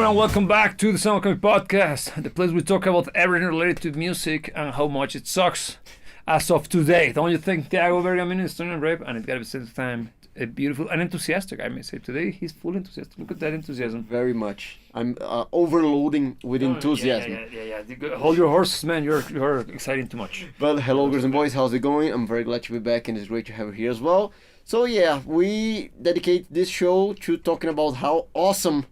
and welcome back to the Sound Comic Podcast, the place we talk about everything related to music and how much it sucks as of today. Don't you think Thiago very Estonian and rap, and it gotta be said at the time, beautiful and enthusiastic, I may say. Today he's full enthusiastic. Look at that enthusiasm. Very much. I'm overloading with enthusiasm. Yeah. Hold your horses, man. You're exciting too much. Well, hello girls and boys, how's it going? I'm very glad to be back and it's great to have you here as well. So yeah, we dedicate this show to talking about how awesome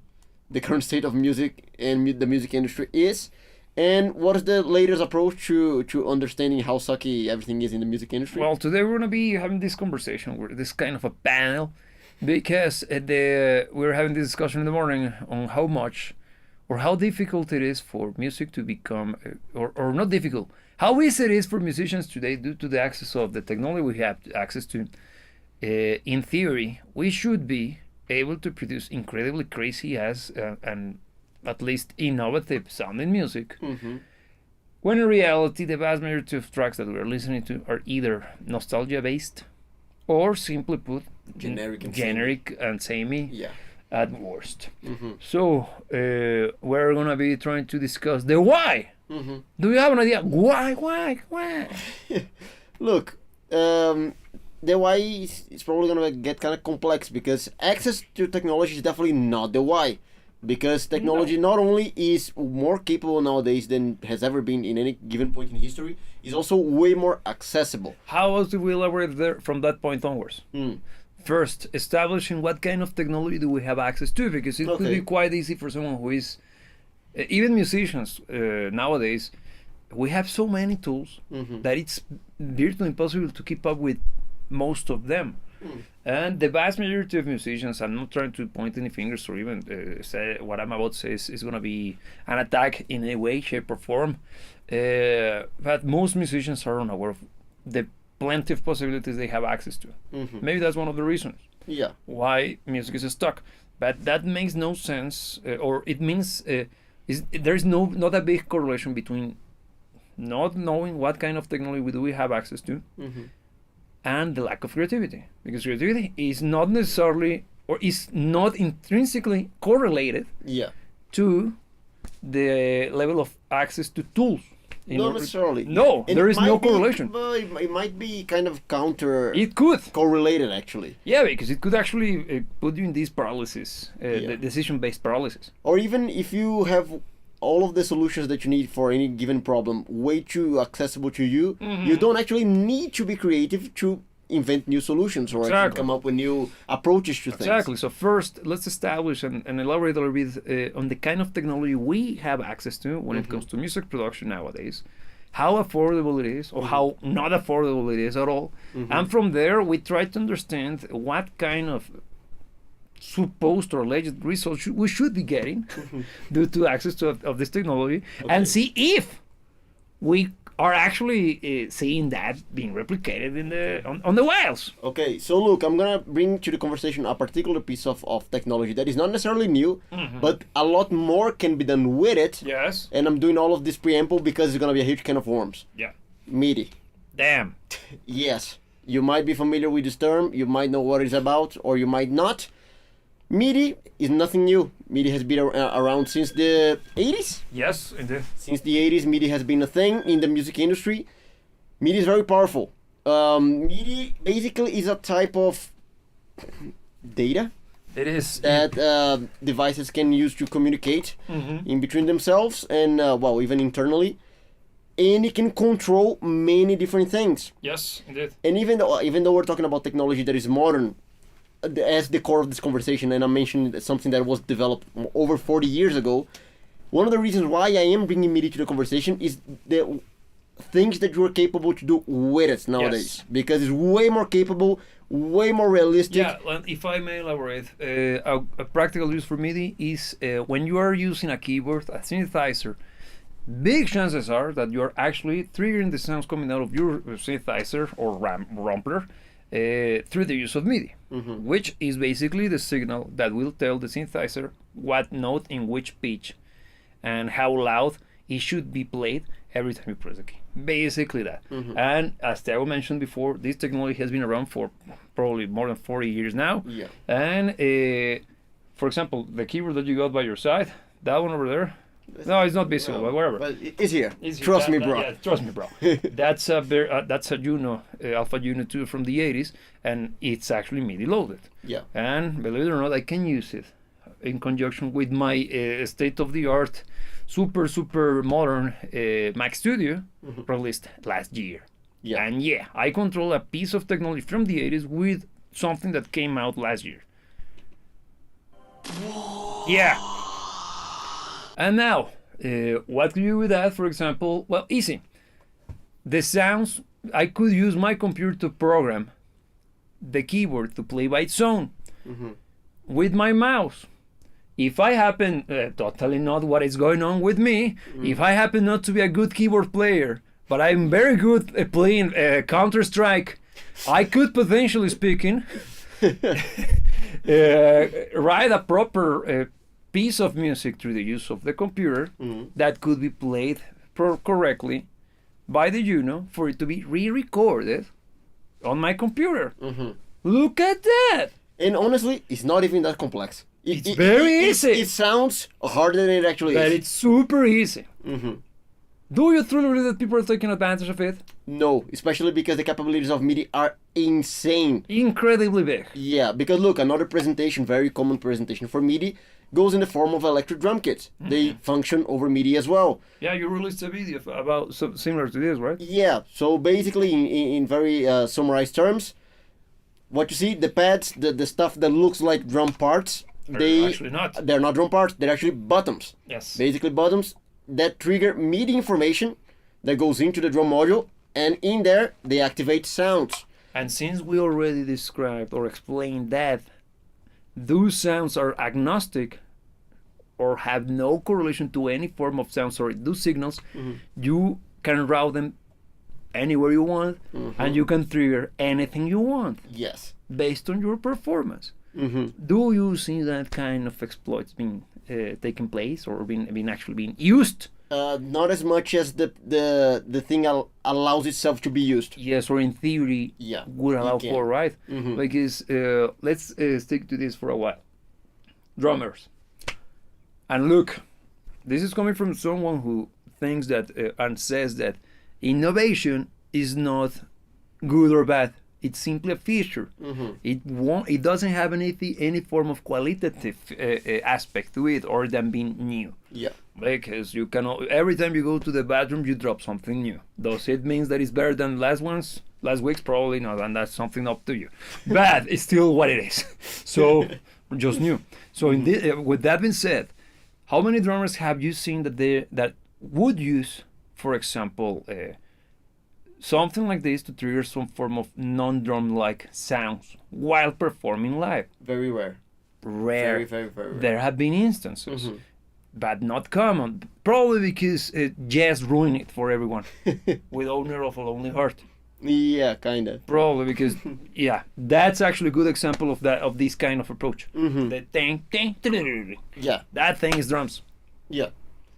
the current state of music and the music industry is, and what is the latest approach to understanding how sucky everything is in the music industry. Well, today we're gonna be having this conversation, this kind of a panel, because we're having this discussion in the morning on how much or how difficult it is for music to become, or not difficult, how easy it is for musicians today due to the access of the technology we have access to. In theory, we should be able to produce incredibly crazy and at least innovative sounding music, when in reality the vast majority of tracks that we're listening to are either nostalgia based or simply put generic and samey at worst. So we're gonna be trying to discuss the why. Do you have an idea why? Look, the why is probably going to get kind of complex, because access to technology is definitely not the why. Because technology not only is more capable nowadays than has ever been in any given point in history, is also way more accessible. How else do we elaborate there from that point onwards? First, establishing what kind of technology do we have access to, because it could be quite easy for someone who is, even musicians nowadays, we have so many tools that it's virtually impossible to keep up with most of them. And the vast majority of musicians, I'm not trying to point any fingers or even say what I'm about to say is going to be an attack in any way, shape or form, but most musicians are unaware of the plenty of possibilities they have access to. Maybe that's one of the reasons why music is stuck, but that makes no sense, or it means there's not a big correlation between not knowing what kind of technology we have access to and the lack of creativity, because creativity is not necessarily or is not intrinsically correlated to the level of access to tools. Not necessarily. No, and there is no correlation. It might be kind of counter. It could correlated actually. Yeah, because it could actually put you in this paralysis, the decision-based paralysis. Or even if you have all of the solutions that you need for any given problem way too accessible to you, you don't actually need to be creative to invent new solutions or actually come up with new approaches to things. Exactly. So first, let's establish and elaborate a little bit on the kind of technology we have access to when it comes to music production nowadays, how affordable it is or how not affordable it is at all. And from there, we try to understand what kind of supposed or alleged results we should be getting due to access of this technology, and see if we are actually seeing that being replicated in on the wilds. Okay, so look, I'm gonna bring to the conversation a particular piece of technology that is not necessarily new, but a lot more can be done with it. Yes. And I'm doing all of this preamble because it's gonna be a huge can of worms. Yeah. MIDI. Damn. Yes. You might be familiar with this term, you might know what it's about, or you might not. MIDI is nothing new. MIDI has been around since the 80s? Yes, indeed. Since the 80s, MIDI has been a thing in the music industry. MIDI is very powerful. MIDI basically is a type of data. It is. That devices can use to communicate in between themselves and, even internally. And it can control many different things. Yes, indeed. And even though we're talking about technology that is modern, as the core of this conversation, and I mentioned something that was developed over 40 years ago, one of the reasons why I am bringing MIDI to the conversation is the things that you're capable to do with it nowadays. Because it's way more capable, way more realistic. Yeah, well, if I may elaborate, a practical use for MIDI is when you are using a keyboard, a synthesizer, big chances are that you are actually triggering the sounds coming out of your synthesizer or rumpler through the use of MIDI, which is basically the signal that will tell the synthesizer what note in which pitch and how loud it should be played every time you press the key. Basically that. And as Thiago mentioned before, this technology has been around for probably more than 40 years now. Yeah. And for example, the keyboard that you got by your side, That one over there. No, it's not visible, but whatever. But it's here. It's Trust me, bro. Yeah, trust me, bro. That's a Juno, Alpha Juno 2 from the 80s, and it's actually MIDI loaded. Yeah. And believe it or not, I can use it in conjunction with my state-of-the-art, super modern Mac Studio released last year. Yeah. And yeah, I control a piece of technology from the 80s with something that came out last year. Yeah. And now, what can you do with that, for example? Well, easy. The sounds, I could use my computer to program the keyboard to play by its own with my mouse. If I happen, totally not what is going on with me, if I happen not to be a good keyboard player, but I'm very good at playing Counter-Strike, I could potentially speaking write a proper piece of music through the use of the computer that could be played correctly by the Juno for it to be re-recorded on my computer. Look at that! And honestly, it's not even that complex. It's very easy. It sounds harder than it actually But is. it's super easy. Do you truly believe that people are taking advantage of it? No, especially because the capabilities of MIDI are insane. Incredibly big. Yeah, because look, another presentation, very common presentation for MIDI, goes in the form of electric drum kits. They function over MIDI as well. Yeah, you released a video about similar to this, right? Yeah, so basically, in very summarized terms, what you see, the pads, the stuff that looks like drum parts, Actually not. they're not drum parts, they're actually buttons. Yes. Basically buttons that trigger MIDI information that goes into the drum module, and in there they activate sounds. And since we already described or explained that those sounds are agnostic or have no correlation to any form of sound, sorry, those signals, you can route them anywhere you want, and you can trigger anything you want Yes. based on your performance. Do you see that kind of exploits being taking place or being actually being used? Not as much as the thing allows itself to be used. Yes, or in theory Yeah, would allow can. for, right? Because let's stick to this for a while. Drummers. And look, this is coming from someone who thinks that and says that innovation is not good or bad. It's simply a feature. It doesn't have any form of qualitative aspect to it or than being new. Yeah. Because you cannot, every time you go to the bathroom, you drop something new. Does it mean that it's better than last week's? Probably not, and that's something up to you. But it's still what it is. So, just new. So, with that being said, how many drummers have you seen that would use, for example, something like this to trigger some form of non-drum-like sounds while performing live? Very rare. Rare. Very rare. There have been instances, but not common. Probably because jazz ruined it for everyone. With Owner of a Lonely Heart. Yeah, kind of. Probably because, yeah, that's actually a good example of this kind of approach. The ding, Yeah. that thing is drums. Yeah.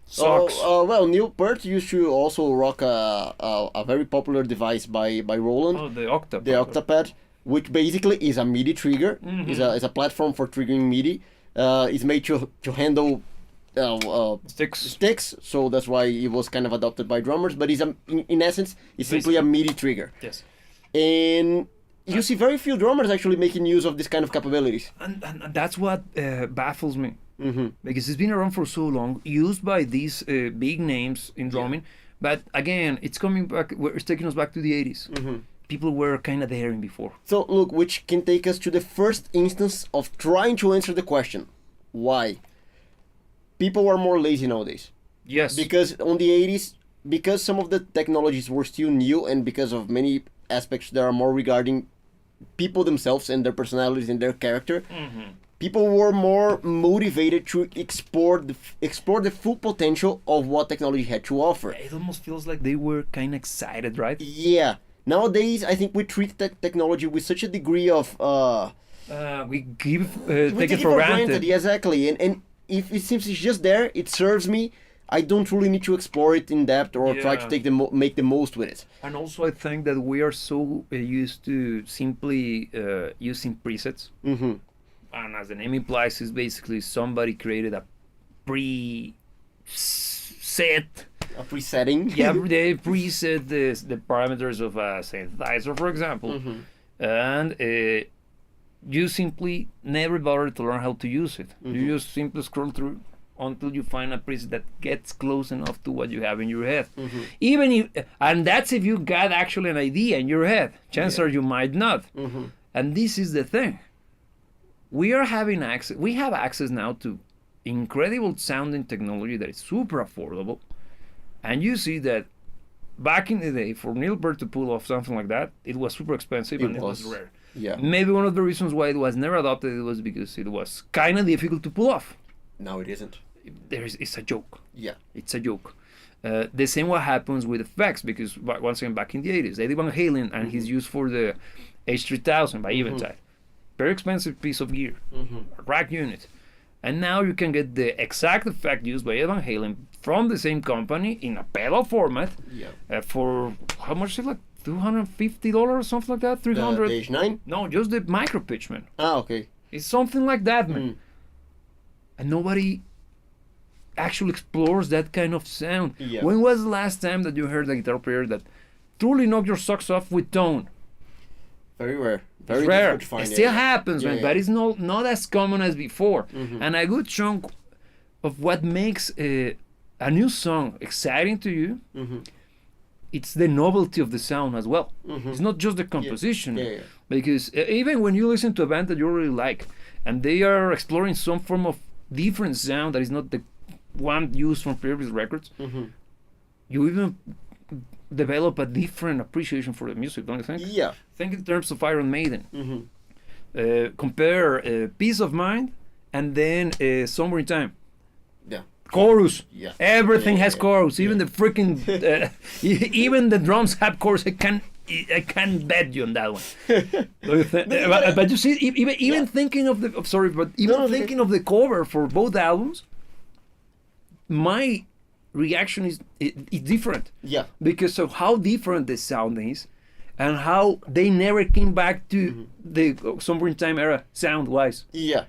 Sucks. Well, Neil Peart used to also rock a very popular device by Roland. Oh, the Octapad. The Octapad, which basically is a MIDI trigger. Is a platform for triggering MIDI. It's made to handle sticks, so that's why it was kind of adopted by drummers. But in essence, it's simply a MIDI trigger. Yes. And you see very few drummers actually making use of this kind of capabilities. And that's what baffles me. Because it's been around for so long, used by these big names in drumming. But again, it's coming back. It's taking us back to the 80s. People were kind of daring before. So look, which can take us to the first instance of trying to answer the question, why? People are more lazy nowadays. Yes. Because on the 80s, because some of the technologies were still new, and because of many aspects that are more regarding people themselves and their personalities and their character, people were more motivated to explore the full potential of what technology had to offer. It almost feels like they were kind of excited, right? Yeah. Nowadays, I think we treat technology with such a degree of we take it for for granted. Yeah, exactly. And if it seems it's just there, it serves me. I don't really need to explore it in depth or try to make the most with it. And also, I think that we are so used to simply using presets. And as the name implies, is basically somebody created a preset. A presetting. Yeah, they preset the parameters of a synthesizer, for example, and you simply never bother to learn how to use it. You just simply scroll through until you find a preset that gets close enough to what you have in your head. Even if, and that's if you got actually an idea in your head. Chances are you might not. And this is the thing. We are having access. We have access now to incredible sounding technology that is super affordable. And you see that back in the day, for Neil Peart to pull off something like that, it was super expensive and it was rare. Yeah. Maybe one of the reasons why it was never adopted was because it was kind of difficult to pull off. No, it isn't. It's a joke. Yeah. It's a joke. The same what happens with effects, because once again, back in the 80s, Eddie Van Halen and his use for the H3000 by Eventide. Very expensive piece of gear, a rack unit. And now you can get the exact effect used by Eddie Van Halen from the same company in a pedal format for, how much is it, like $250 or something like that? $300? The H9? No, just the micro pitch, man. Ah, okay. It's something like that, man. And nobody actually explores that kind of sound. Yeah. When was the last time that you heard a guitar player that truly knocked your socks off with tone? Very rare. Very It's rare. difficult to find It still happens, man, yeah. but it's not as common as before. And a good chunk of what makes a new song exciting to you, it's the novelty of the sound as well. It's not just the composition. Yeah. Because even when you listen to a band that you really like, and they are exploring some form of different sound that is not the one used from previous records, you even develop a different appreciation for the music, don't you think? Yeah. Think in terms of Iron Maiden. Compare Peace of Mind and then Somewhere in Time. Yeah. Chorus. Yeah. Everything has chorus. Even the freaking even the drums have chorus. I can bet you on that one. But you see, even thinking of the thinking of the cover for both albums, my reaction is different. Yeah. Because of how different the sound is, and how they never came back to the Somewhere in Time era sound-wise. Yeah.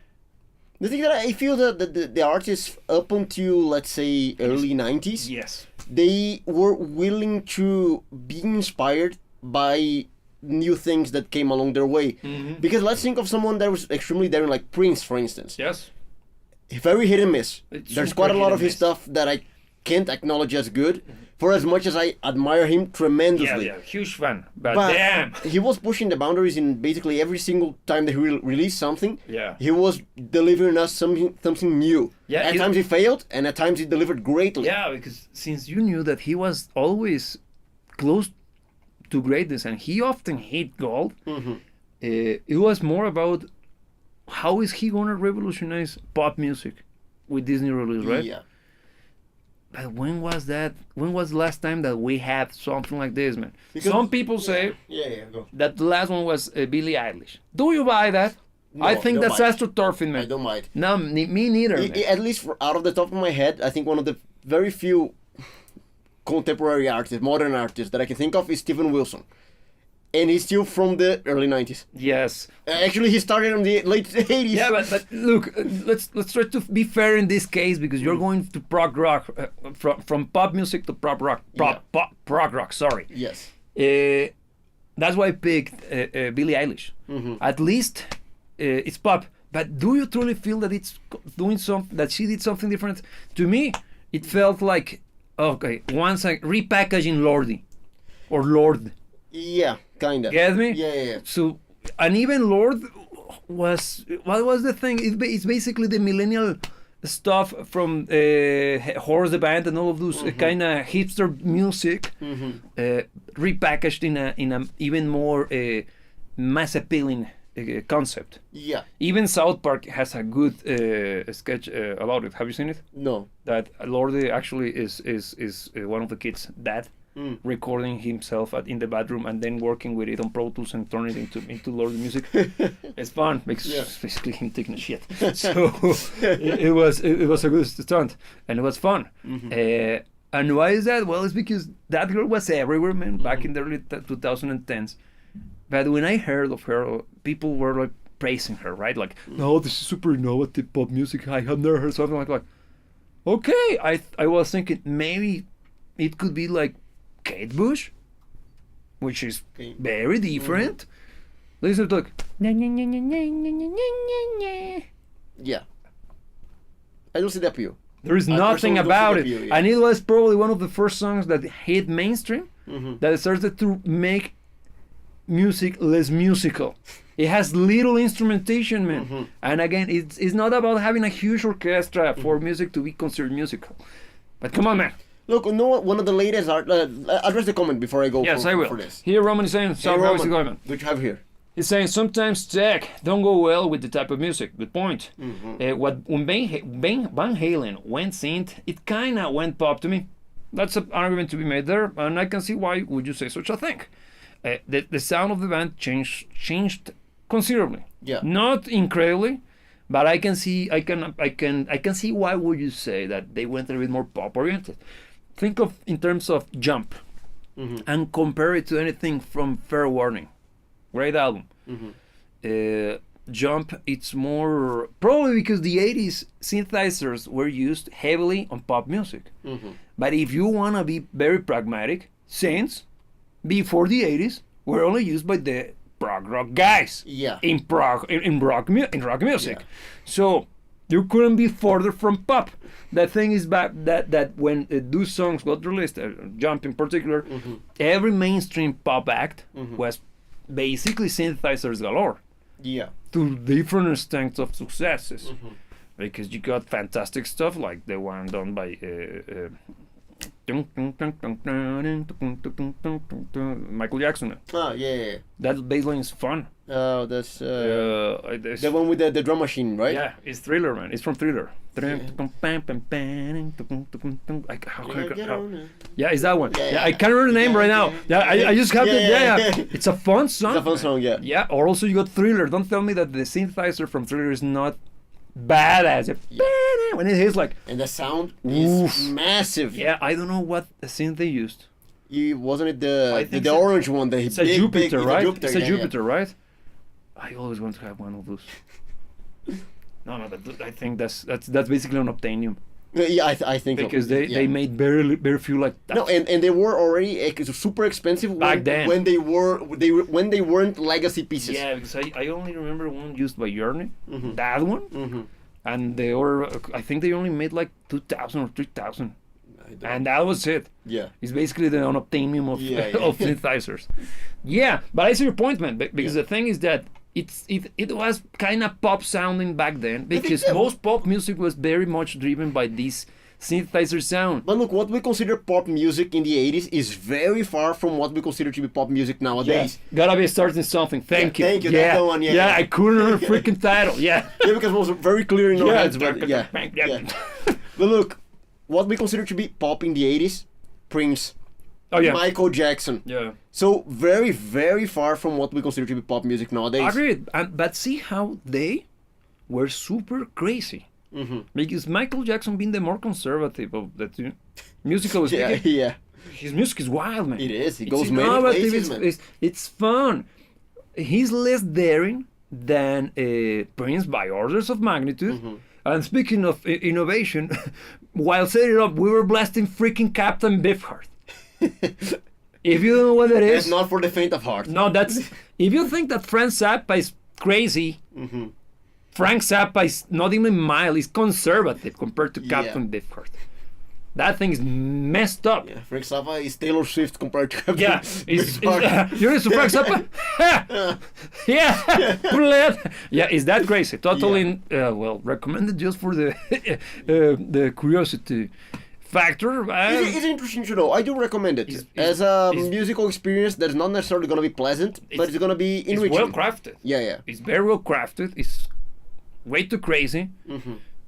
The thing that I feel that the artists up until, let's say, early 90s, Yes. they were willing to be inspired by new things that came along their way. Because let's think of someone that was extremely daring, like Prince, for instance. Yes. Very hit and miss. It's There's super quite a lot hit of and his miss. stuff that I can't acknowledge as good, for as much as I admire him tremendously. Yeah, huge fan. But But damn. he was pushing the boundaries in basically every single time that he released something. Yeah. He was delivering us something new. Yeah, At times he failed, and at times he delivered greatly. Yeah, because since you knew that he was always close to greatness and he often hit gold, it was more about how is he gonna revolutionize pop music with this new release, right? Yeah. But when was that? When was the last time that we had something like this, man? Because- Some people say Yeah, go. that the last one was Billie Eilish. Do you buy that? No, I think don't that's buy it. astroturfing, I man. don't mind. No, me neither. man. At least out of the top of my head, I think one of the very few contemporary artists, modern artists that I can think of is Stephen Wilson. And he's still from the early 90s. Yes. Actually, he started in the late 80s. Yeah, but look, let's try to be fair in this case because you're going to prog rock from pop music to prog rock, prog rock. Sorry. Yes. That's why I picked Billie Eilish. At least it's pop. But do you truly feel that it's doing something? That she did something different? To me, it felt like once I repackaging Lordy or Lord. Yeah, kinda. Get me? Yeah. So, and even Lord was, what was the thing? It's basically the millennial stuff from Horse the Band and all of those kind of hipster music, repackaged in a even more mass appealing concept. Yeah. Even South Park has a good sketch about it. Have you seen it? No. That Lordy actually is one of the kids' dad. Recording himself in the bathroom and then working with it on Pro Tools and turning it into Lord music. It's fun because it's basically him taking a shit. So it was a good stunt and it was fun. And why is that? Well, it's because that girl was everywhere, man, back in the early 2010s. But when I heard of her, people were like praising her, right? Like, no, this is super innovative pop music. I have never heard something like. Okay, I was thinking maybe it could be like Kate Bush, which is very different. Listen to like. Yeah. I don't see the appeal. There is I nothing personally don't about see it, the appeal, yeah. and it was probably one of the first songs that hit mainstream, that started to make music less musical. It has little instrumentation, man, and again, it's not about having a huge orchestra for music to be considered musical. But come on, man. Look, no, one of the latest art. Address the comment before I go. Yes, for, I will. For this. Here, Roman is saying, so how is it going, man? What you have here? He's saying sometimes tech don't go well with the type of music. Good point. When Van Halen went synth, it kind of went pop to me. That's an argument to be made there, and I can see why would you say such a thing. The sound of the band changed considerably. Yeah. Not incredibly, but I can see why would you say that they went a little bit more pop oriented. Think of in terms of Jump, and compare it to anything from Fair Warning. Great album. Jump, it's more probably because the 80s synthesizers were used heavily on pop music. But if you want to be very pragmatic, synths before the 80s were only used by the prog rock guys. Yeah. In rock music. Yeah. So you couldn't be further from pop. The thing is that when those songs got released, Jump in particular, every mainstream pop act was basically synthesizers galore. Yeah. To different extents of successes. Because you got fantastic stuff like the one done by Michael Jackson. Yeah. That bass line is fun. Oh, that's the one with the drum machine, right? Yeah, it's Thriller, man. It's from Thriller. Yeah, it's that one. Yeah, I can't remember the name right now. Yeah, I just have it. Yeah. It's a fun song. It's a fun song, yeah. Yeah, or also you got Thriller. Don't tell me that the synthesizer from Thriller is not badass. When it hits like. And the sound is massive. Yeah, I don't know what synth they used. Wasn't it the orange one? It's a Jupiter, right? It's a Jupiter, right? I always want to have one of those. No, I think that's basically an Obtainium. Yeah, I think because they made very few like that. No, and they were already super expensive back then when they weren't legacy pieces. Yeah, because I only remember one used by Journey, that one, and they were I think they only made like 2,000 or 3,000, and that was it. Yeah, it's basically the unobtainium of synthesizers. Yeah, but I see your point, man. Because the thing is that it was kind of pop sounding back then because most pop music was very much driven by this synthesizer sound. But look, what we consider pop music in the 80s is very far from what we consider to be pop music nowadays. Yeah. Gotta be starting something. Thank you. Thank you. Yeah, that's the one. Yeah, I couldn't remember the freaking title. Yeah. Yeah, because it was very clear in our heads. Yeah. But look, what we consider to be pop in the 80s, Prince, Michael Jackson. Yeah. So very, very far from what we consider to be pop music nowadays. Agreed. But see how they were super crazy. Because Michael Jackson being the more conservative of the two, musical speaking. Yeah. His music is wild, man. It is. It goes many places, man. It's fun. He's less daring than Prince by orders of magnitude. And speaking of innovation, while setting it up, we were blasting freaking Captain Beefheart. If you don't know what that is, that's not for the faint of heart. No, that's if you think that Frank Zappa is crazy. Frank Zappa is not even mild; he's conservative compared to Captain Beefheart. That thing is messed up. Yeah, Frank Zappa is Taylor Swift compared to Captain Beefheart. You're into Frank Zappa? Yeah, is that crazy? Totally. Well, recommended just for the curiosity factor. It's interesting to know. I do recommend it as a musical experience that's not necessarily going to be pleasant, but it's going to be enriching. It's well crafted. Yeah. It's very well crafted. It's way too crazy.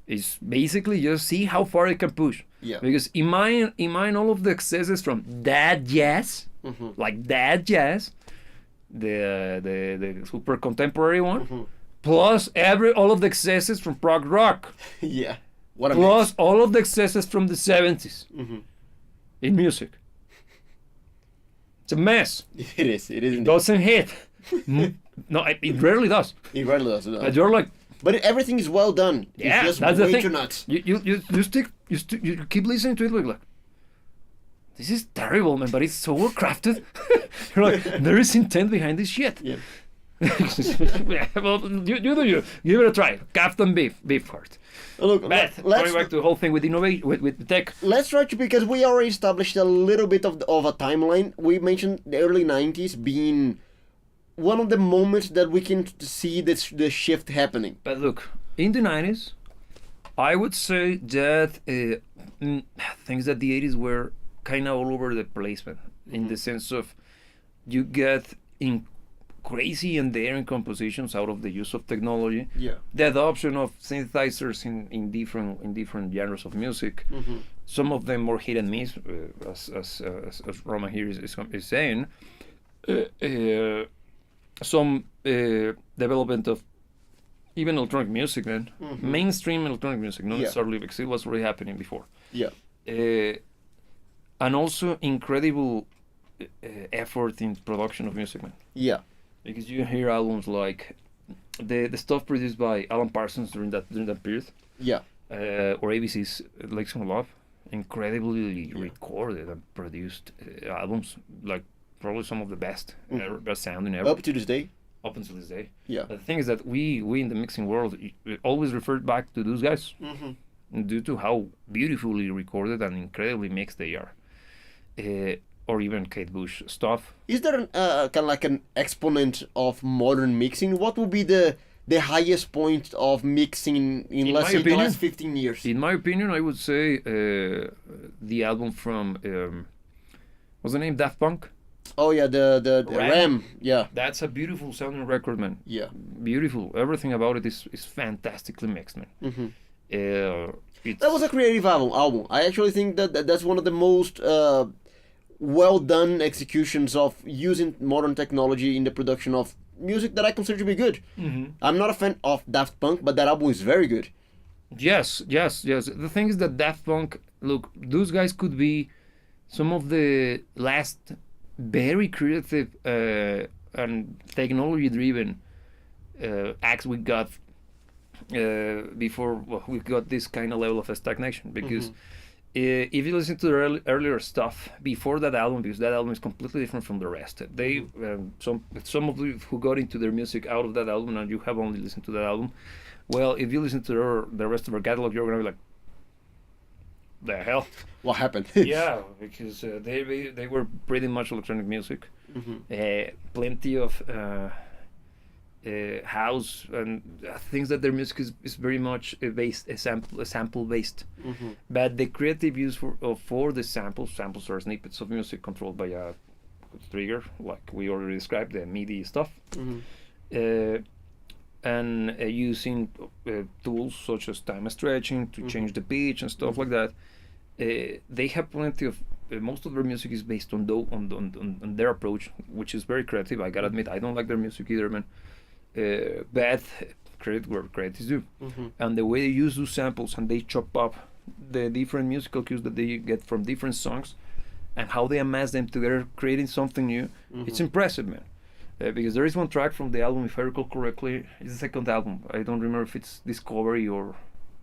It's basically just see how far it can push. Yeah. Because in mine, all of the excesses from that jazz, like that jazz, the super contemporary one, plus all of the excesses from prog rock. Yeah. Plus all of the excesses from the 70s in music. It's a mess. It is. It doesn't hit. No, it rarely does. It rarely does. You're like, But everything is well done. Yeah, it's just that's the way thing. too nuts. You keep listening to it like, this is terrible, man, but it's so well crafted. You're like, there is intent behind this shit. Yeah. Yeah, well, you do you. Give it a try. Captain Beef Heart. Look, But going back to the whole thing with innovation, with tech. let's try to, because we already established a little bit of a timeline. We mentioned the early 90s being one of the moments that we can see the shift happening. But look, in the 90s, I would say that things that the 80s were kind of all over the place, man. In the sense of you get in crazy and daring compositions out of the use of technology. Yeah. The adoption of synthesizers in different genres of music. Some of them more hit and miss, as Roman here is saying. Some development of even electronic music, man. Mainstream electronic music, not necessarily because it was already happening before. Yeah. And also incredible effort in production of music, man. Yeah. Because you hear albums like the stuff produced by Alan Parsons during that period, Yeah. or ABC's Lakes of Love, incredibly recorded and produced albums, like probably some of the best best sounding ever. Up to this day. Up until this day. Yeah. The thing is that we in the mixing world always referred back to those guys due to how beautifully recorded and incredibly mixed they are. Or even Kate Bush stuff. Is there kind of like an exponent of modern mixing? What would be the highest point of mixing in let's say the last 15 years? In my opinion, I would say the album from what's the name? Daft Punk. Oh yeah, the Ram. Yeah. That's a beautiful sounding record, man. Yeah. Beautiful. Everything about it is fantastically mixed, man. That was a creative album. I actually think that's one of the most well done executions of using modern technology in the production of music that I consider to be good. I'm not a fan of Daft Punk, but that album is very good. Yes. The thing is that Daft Punk, look, those guys could be some of the last very creative and technology-driven acts we got before we got this kind of level of stagnation. Because if you listen to the earlier stuff before that album, because that album is completely different from the rest. They some of you who got into their music out of that album and you have only listened to that album, well, if you listen to the rest of their catalog, you're gonna be like, the hell? What happened? Yeah, because they were pretty much electronic music. Plenty of house and things that their music is very much sample based. But the creative use for the samples are snippets of music controlled by a trigger, like we already described, the MIDI stuff. And using tools such as time stretching to change the pitch and stuff like that. They have plenty of most of their music is based on their approach, which is very creative. I gotta admit, I don't like their music either, man. But credit where credit is due. And the way they use those samples and they chop up the different musical cues that they get from different songs and how they amass them together, creating something new, it's impressive, man. Because there is one track from the album, if I recall correctly, it's the second album. I don't remember if it's Discovery or,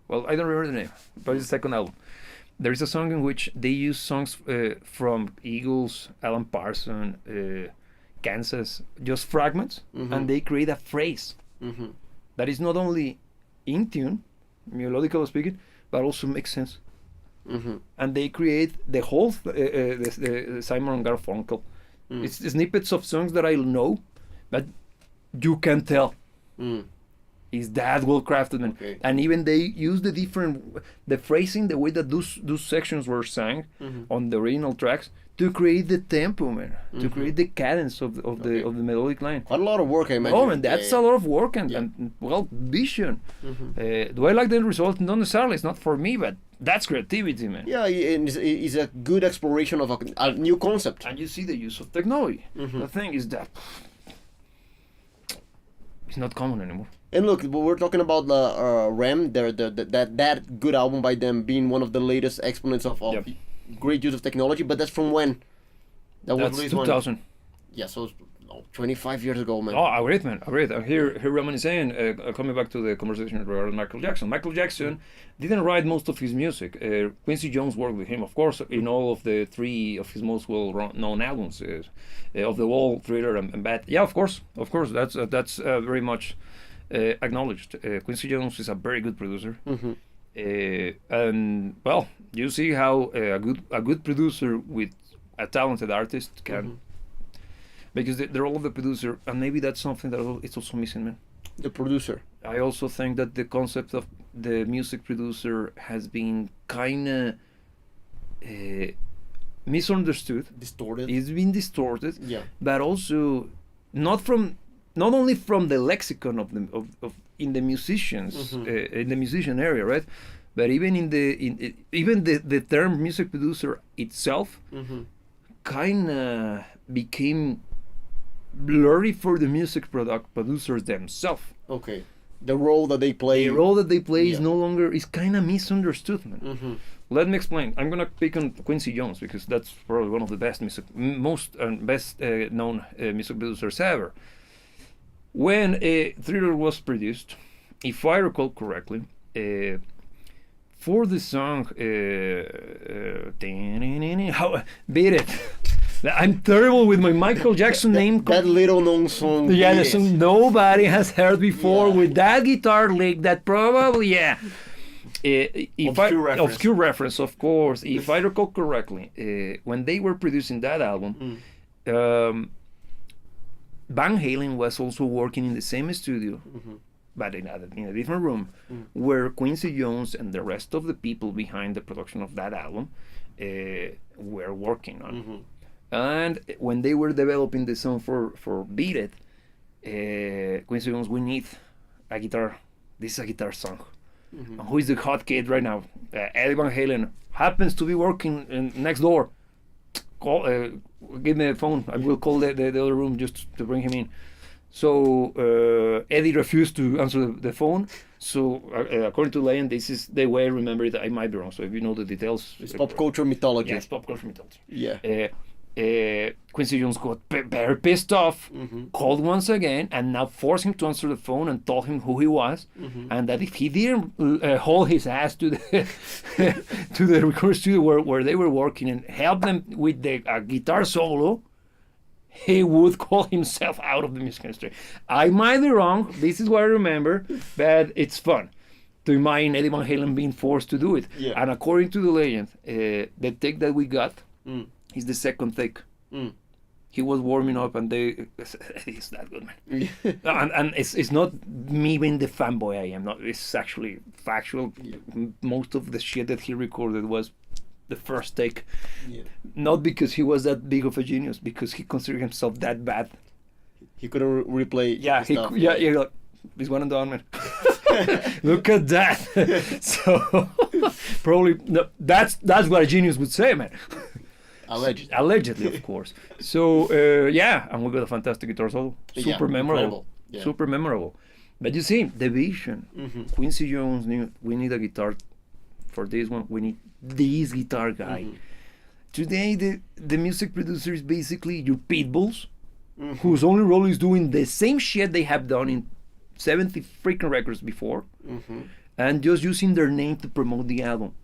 well, I don't remember the name, but it's the second album. There is a song in which they use songs from Eagles, Alan Parsons, Kansas, just fragments, and they create a phrase that is not only in tune, melodically speaking, but also makes sense. And they create the whole the Simon & Garfunkel. It's snippets of songs that I know, but you can tell. Is that well crafted, man? Okay. And even they use the phrasing, the way that those sections were sang on the original tracks to create the tempo, man, to create the cadence of the melodic line. Quite a lot of work, I imagine. Oh man, that's a lot of work and well, vision. Do I like the end result? Not necessarily. It's not for me, but that's creativity, man. Yeah, and it's a good exploration of a new concept. And you see the use of technology. The thing is that it's not common anymore. And look, we're talking about the Ram, that good album by them being one of the latest exponents of great use of technology. But that's from when? That's 2000. Yeah, so 25 years ago, man. Oh, great, man. Great. Here Roman is saying, coming back to the conversation regarding Michael Jackson. Michael Jackson didn't write most of his music. Quincy Jones worked with him, of course, in all of the 3 of his most well-known albums, of The Wall, Thriller, and Bad. Yeah, of course. That's very much acknowledged. Quincy Jones is a very good producer. Mm-hmm. And well, you see how a good producer with a talented artist can, because the role of the producer, and maybe that's something that it's also missing, man. The producer. I also think that the concept of the music producer has been kind of misunderstood. Distorted. It's been distorted. Yeah. But also not only from the lexicon of in the musicians in the musician area, right? But even even the term music producer itself kind of became blurry for the music producers themselves. Okay. The role that they play. The role that they play is no longer, is kind of misunderstood, man. Let me explain. I'm gonna pick on Quincy Jones because that's probably one of the best best known music producers ever. When Thriller was produced, if I recall correctly, for the song Beat It. I'm terrible with my Michael Jackson name. That little known song. Yeah, the song nobody has heard before with that guitar lick that probably, obscure reference, of course. If I recall correctly, when they were producing that album, Van Halen was also working in the same studio, but in a different room, where Quincy Jones and the rest of the people behind the production of that album were working on. And when they were developing the song for Beat It, Quincy Jones, we need a guitar. This is a guitar song. Who is the hot kid right now? Eddie Van Halen happens to be working next door. Call, give me a phone. I will call the other room just to bring him in. So Eddie refused to answer the phone. So according to legend, this is the way I remember it. I might be wrong. So if you know the details, it's pop culture mythology. Yeah, it's pop culture mythology. Yeah. Quincy Jones got very pissed off, called once again, and now forced him to answer the phone and told him who he was, and that if he didn't haul his ass to the to the record studio where they were working and help them with the guitar solo, he would call himself out of the music industry. I might be wrong. This is what I remember, but it's fun to imagine Eddie Van Halen being forced to do it. Yeah. And according to the legend, the take that we got is the second take. He was warming up, and it's that good, man. and it's not me being the fanboy I am. Not. It's actually factual. Most of the shit that he recorded was the first take. Not because he was that big of a genius, because he considered himself that bad. He couldn't replay. Yeah, stuff. Like, this one and done, man. Look at that. So probably no, that's what a genius would say, man. Allegedly, of course. So and we got a fantastic guitar solo. Super memorable. Yeah. Super memorable. But you see, the vision. Quincy Jones knew we need a guitar for this one. We need this guitar guy. Today, the music producer is basically your pitbulls, whose only role is doing the same shit they have done in 70 freaking records before, and just using their name to promote the album.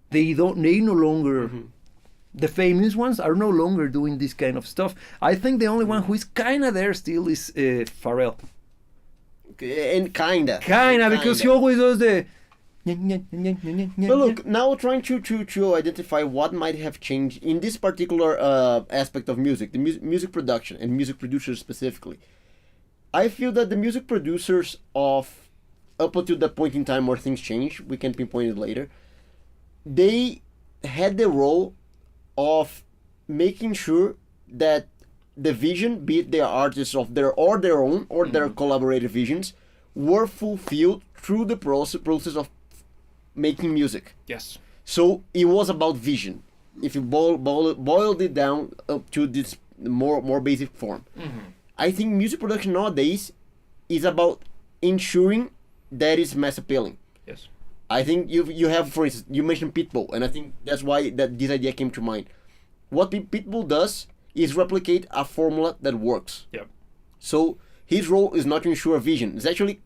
They no longer. The famous ones are no longer doing this kind of stuff. I think the only one who is kind of there still is Pharrell. Okay, and kinda, because he always does the. But look, now trying to identify what might have changed in this particular aspect of music, the music production and music producers specifically. I feel that the music producers of up until that point in time where things change, we can pinpoint it later, they had the role of making sure that the vision, be it their artists of their own or their collaborative visions, were fulfilled through the process of making music. Yes. So it was about vision. If you boiled it down up to this more basic form, I think music production nowadays is about ensuring that it's mass appealing. Yes. I think you have, for instance, you mentioned Pitbull, and I think that's why this idea came to mind. What Pitbull does is replicate a formula that works. Yep. So his role is not to ensure vision. It's actually,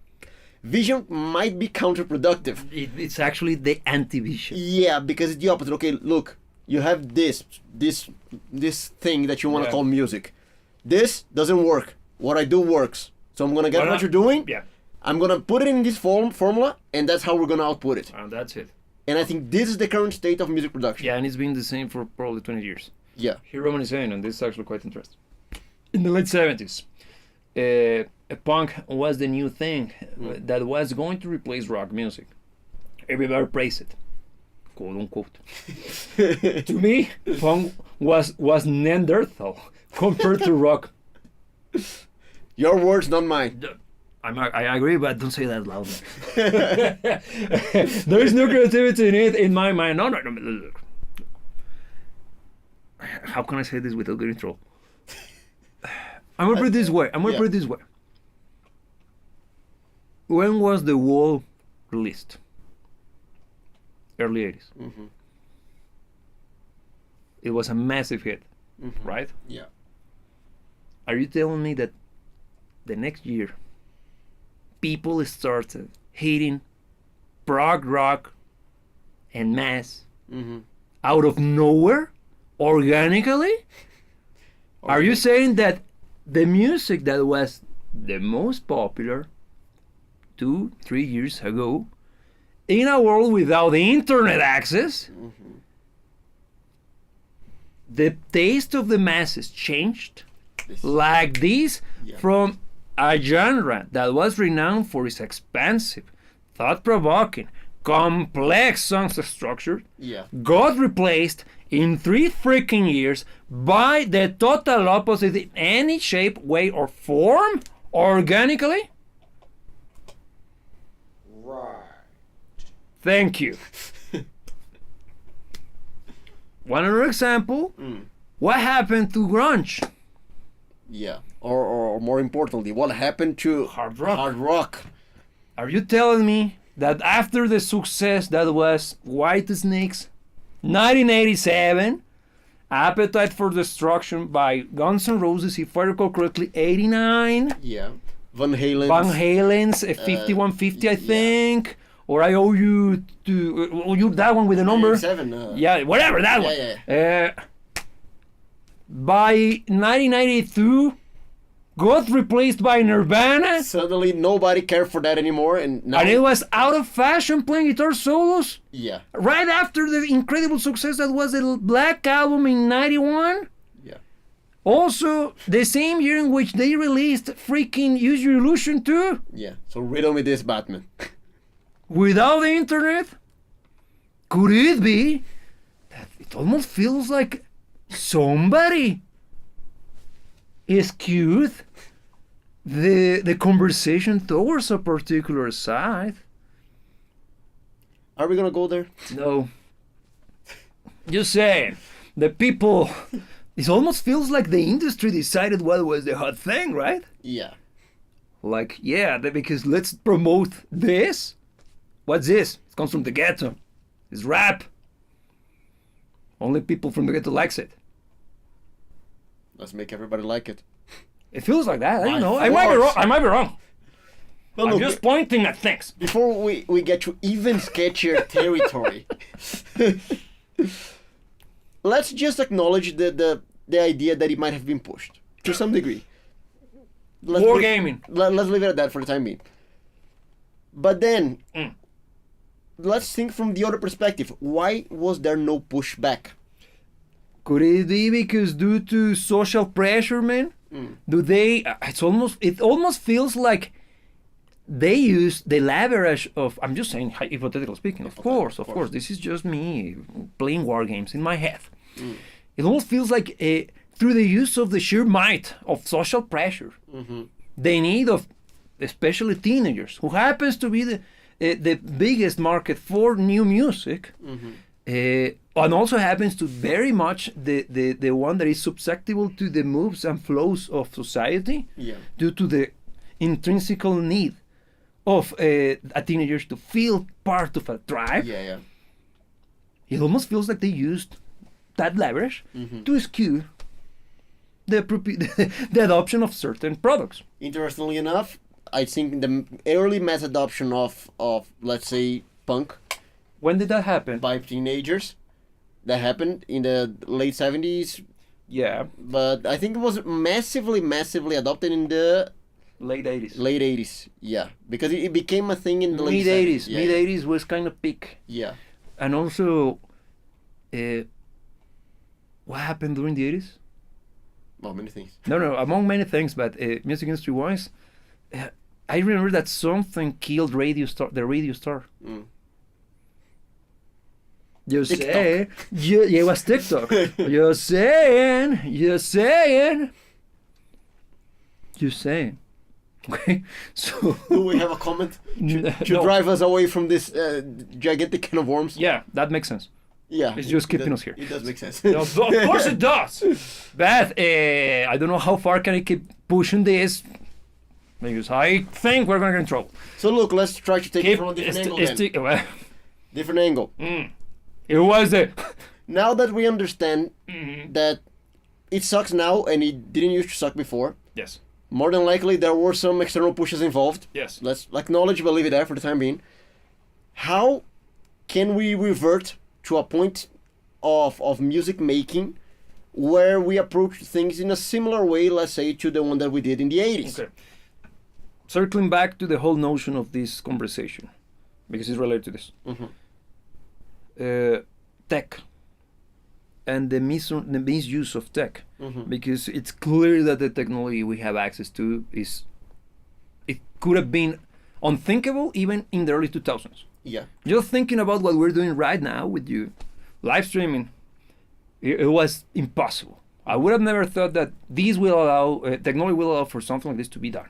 vision might be counterproductive. It's actually the anti-vision. Yeah, because it's the opposite. Okay, look, you have this thing that you want to call music. This doesn't work. What I do works. So I'm gonna get what you're doing. Yeah. I'm gonna put it in this formula, and that's how we're gonna output it. And that's it. And I think this is the current state of music production. Yeah, and it's been the same for probably 20 years. Yeah. Here Roman is saying, and this is actually quite interesting. In the late 70s, punk was the new thing that was going to replace rock music. Everybody praised it, quote unquote. To me, punk was Neanderthal compared to rock. Your words, not mine. I agree, but don't say that loudly. There is no creativity in it in my mind. No. Look. How can I say this without getting in trouble? I'm gonna put it this way. When was The Wall released? Early 80s. Mm-hmm. It was a massive hit, right? Yeah. Are you telling me that the next year people started hating prog rock and mass out of nowhere, organically? Are you saying that the music that was the most popular 2-3 years ago, in a world without internet access, the taste of the masses changed like this from a genre that was renowned for its expansive, thought-provoking, complex song structure, got replaced in 3 freaking years by the total opposite in any shape, way, or form, organically? Right. Thank you. One other example, what happened to grunge? Yeah. Or more importantly, what happened to hard rock? Hard rock. Are you telling me that after the success that was White Snake's 1987, Appetite for Destruction by Guns N' Roses, if I recall correctly, 89? Yeah. Van Halen's 5150, I think. Or I owe you to that one with the number. 7. Yeah, whatever, that one. By 1992, got replaced by Nirvana. Suddenly nobody cared for that anymore, and now it was out of fashion playing guitar solos. Yeah. Right after the incredible success that was the Black Album in 91. Yeah. Also, the same year in which they released freaking Use Your Illusion 2. Yeah. So riddle me this, Batman. Without the internet, could it be that it almost feels like somebody skewed the conversation towards a particular side? Are we gonna go there? No. Just saying, the people, it almost feels like the industry decided what was the hot thing, right? Yeah. Like, because let's promote this. What's this? It comes from the ghetto. It's rap. Only people from the ghetto likes it. Let's make everybody like it. It feels like that. I don't know. I might be wrong. Well, I'm just pointing at things. Before we get to even sketchier territory, let's just acknowledge the idea that it might have been pushed to some degree. Wargaming. Let's leave it at that for the time being. But then, let's think from the other perspective. Why was there no pushback? Could it be because due to social pressure, man? Do they? It almost feels like they use the leverage of. I'm just saying, hypothetical speaking. Of course. This is just me playing war games in my head. It almost feels like through the use of the sheer might of social pressure, the need of, especially teenagers, who happens to be the biggest market for new music. And also happens to very much the one that is susceptible to the moves and flows of society due to the intrinsic need of a teenagers to feel part of a tribe. It almost feels like they used that leverage to skew the adoption of certain products. Interestingly enough, I think the early mass adoption of let's say punk When did that happen? by teenagers, that happened in the late 70s, Yeah, but I think it was massively adopted in the late 80s. late 80s. Yeah, because it became a thing in the late Mid 80s. 70s. Yeah, Mid 80s was kind of peak. yeah. And also, what happened during the 80s? Well, many things. No, among many things, but music industry wise, I remember that something killed the radio star. Mm. You TikTok. say, yeah, it was TikTok. You're saying. Okay, so. Do we have a comment to No. drive us away from this gigantic can of worms? Yeah, that makes sense. Yeah, It's just keeping that- us here. It does make sense. No, of course it does. But I don't know how far can I keep pushing this, because I think we're gonna get in trouble. So look, let's try to take it from a different angle then. well, Different angle. it was a. Now that we understand Mm-hmm. that it sucks now and it didn't used to suck before, Yes. more than likely there were some external pushes involved. Yes. Let's acknowledge, but leave it there for the time being. How can we revert to a point of music making where we approach things in a similar way, let's say, to the one that we did in the 80s? Okay. Circling back to the whole notion of this conversation, because it's related to this. Tech and the misuse of tech, because it's clear that the technology we have access to it could have been unthinkable even in the early 2000s. Yeah. Just thinking about what we're doing right now with you, live streaming, it was impossible. I would have never thought that this will allow, technology will allow for something like this to be done.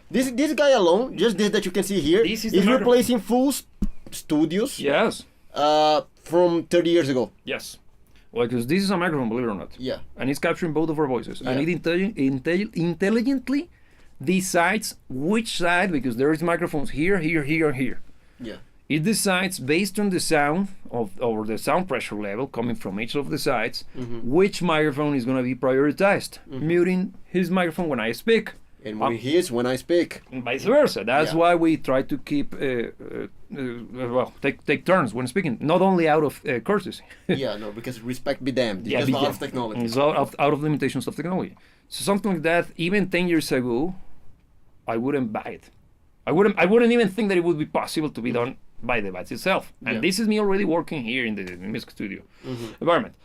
This guy alone, just this that you can see here, This is is the replacing full studios Yes, from 30 years ago. yes. Well, because this is a microphone, believe it or not. Yeah. And it's capturing both of our voices. And Yeah. it intelligently decides which side, because there is microphones here, here, here, and here. Yeah. It decides based on the sound or the sound pressure level coming from each of the sides, which microphone is going to be prioritized, muting his microphone when I speak, And when I speak. and vice versa. That's Yeah. why we try to keep, take turns when speaking, not only out of courtesy. Yeah, no, because respect be damned. It's just be- a lot of technology. It's out of limitations of technology. So something like that, even 10 years ago, I wouldn't buy it. I wouldn't even think that it would be possible to be done by the device itself. And Yeah. this is me already working here in the music studio environment.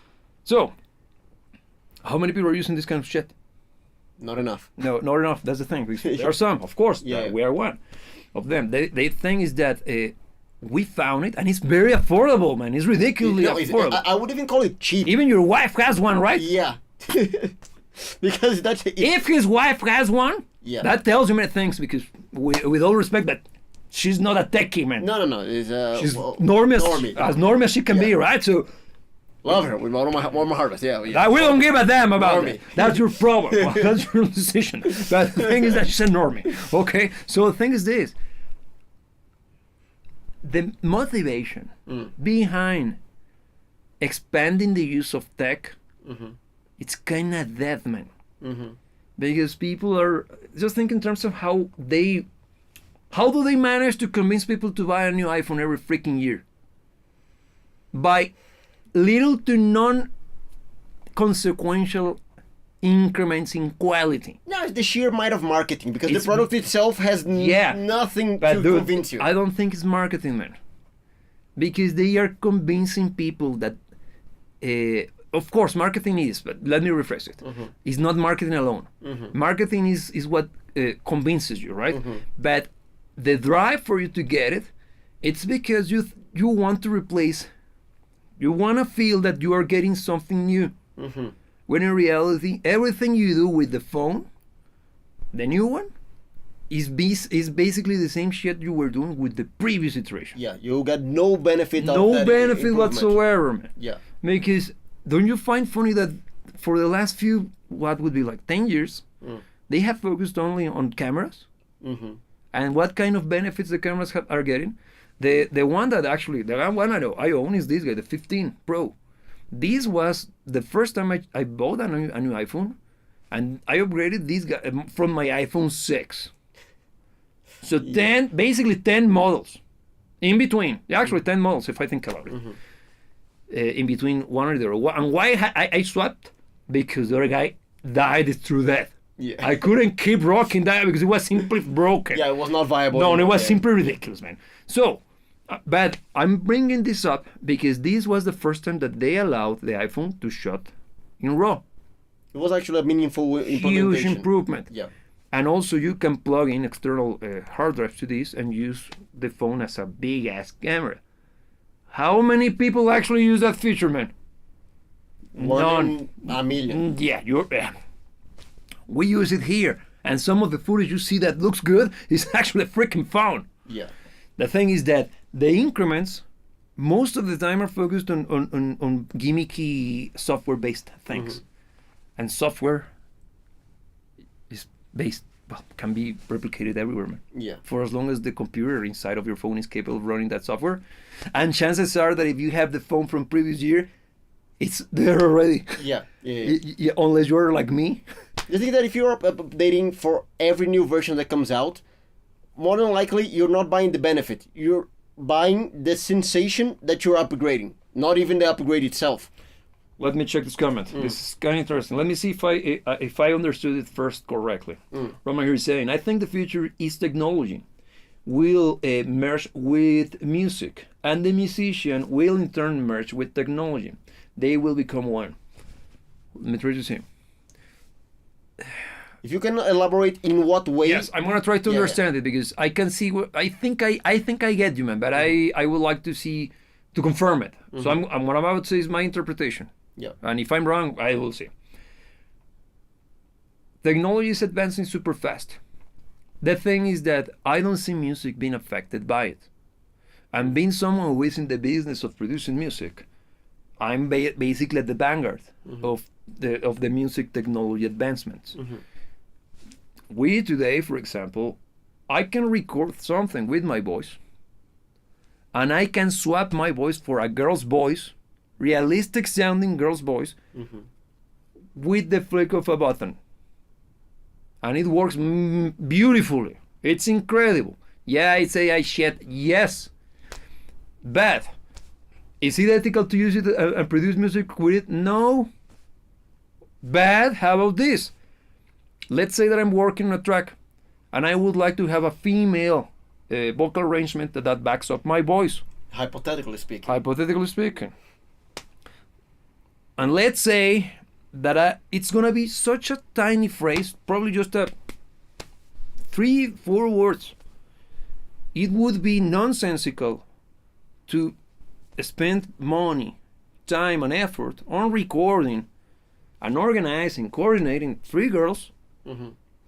So, how many people are using this kind of shit? Not enough. No, not enough. That's the thing. Because there are some, of course. Yeah. We are one of them. The thing is that we found it, and it's very affordable, man. It's ridiculously No, affordable. I would even call it cheap. Even your wife has one, right? Yeah. Because that's If his wife has one, Yeah. that tells you many things. Because with all respect, that she's not a techie, man. no. It's She's well, normie, normie. as normie as she can be, Yeah. right? So Love her with all my heart. Yeah. that we don't give a damn about Normie. that. That's your problem. That's your decision. But the thing is that she's a normie. Okay? So the thing is this. The motivation behind expanding the use of tech, it's kind of dead, man. Because people are just think in terms of how do they manage to convince people to buy a new iPhone every freaking year? By little to non-consequential increments in quality. No, it's the sheer might of marketing because It's- the product itself has nothing But to dude, convince you. I don't think it's marketing, man. Because they are convincing people that, of course, marketing is, but let me rephrase it. It's not marketing alone. Marketing is what convinces you, right? But the drive for you to get it, it's because you want to replace, you want to feel that you are getting something new. When in reality, everything you do with the phone, the new one, is basically the same shit you were doing with the previous iteration. Yeah, you got no benefit of No that benefit improvement. whatsoever, man. Yeah. Because don't you find funny that for the last few, what would be like 10 years, they have focused only on cameras? And what kind of benefits the cameras are getting? The one that actually, the one I own is this guy, the 15 Pro. This was the first time I bought a new iPhone, and I upgraded this guy from my iPhone 6. So 10 models in between. Actually, 10 models if I think about it. In between one or the other. And why I swapped? Because the other guy died through death. Yeah. I couldn't keep rocking that because it was simply broken. Yeah, it was not viable. No, it was simply ridiculous, man. So, but I'm bringing this up because this was the first time that they allowed the iPhone to shut in RAW. It was actually a meaningful implementation. Huge improvement. Yeah. And also you can plug in external hard drives to this and use the phone as a big ass camera. How many people actually use that feature, man? One in a million. Yeah, we use it here, and some of the footage you see that looks good is actually a freaking phone. Yeah. The thing is that the increments, most of the time, are focused on gimmicky software-based things, and software is can be replicated everywhere, man. Yeah. For as long as the computer inside of your phone is capable of running that software, and chances are that if you have the phone from previous year, it's there already. Yeah. Unless you're like me. The thing that if you're updating for every new version that comes out, more than likely you're not buying the benefit. You're buying the sensation that you're upgrading, not even the upgrade itself. Let me check this comment. This is kind of interesting. Let me see if I understood it first correctly. Roman here is saying, I think the future is technology will merge with music, and the musician will in turn merge with technology. They will become one. Let me try to see. If you can elaborate in what way? Yes, I'm gonna try to understand it because I can see. I think I get you, man. But I would like to see to confirm it. So what I'm about to say is my interpretation. Yeah. And if I'm wrong, I will see. Technology is advancing super fast. The thing is that I don't see music being affected by it. And being someone who is in the business of producing music, I'm basically at the vanguard of the music technology advancements. We today, for example, I can record something with my voice, and I can swap my voice for a girl's voice, realistic sounding girl's voice, with the flick of a button. And it works beautifully. It's incredible. Yeah, it's AI shit, yes. But is it ethical to use it and produce music with it? No. Bad. How about this? Let's say that I'm working on a track and I would like to have a female vocal arrangement that backs up my voice. Hypothetically speaking. Hypothetically speaking. And let's say that it's going to be such a tiny phrase, probably just 3-4 words. It would be nonsensical to spend money, time, and effort on recording and organizing, coordinating 3 girls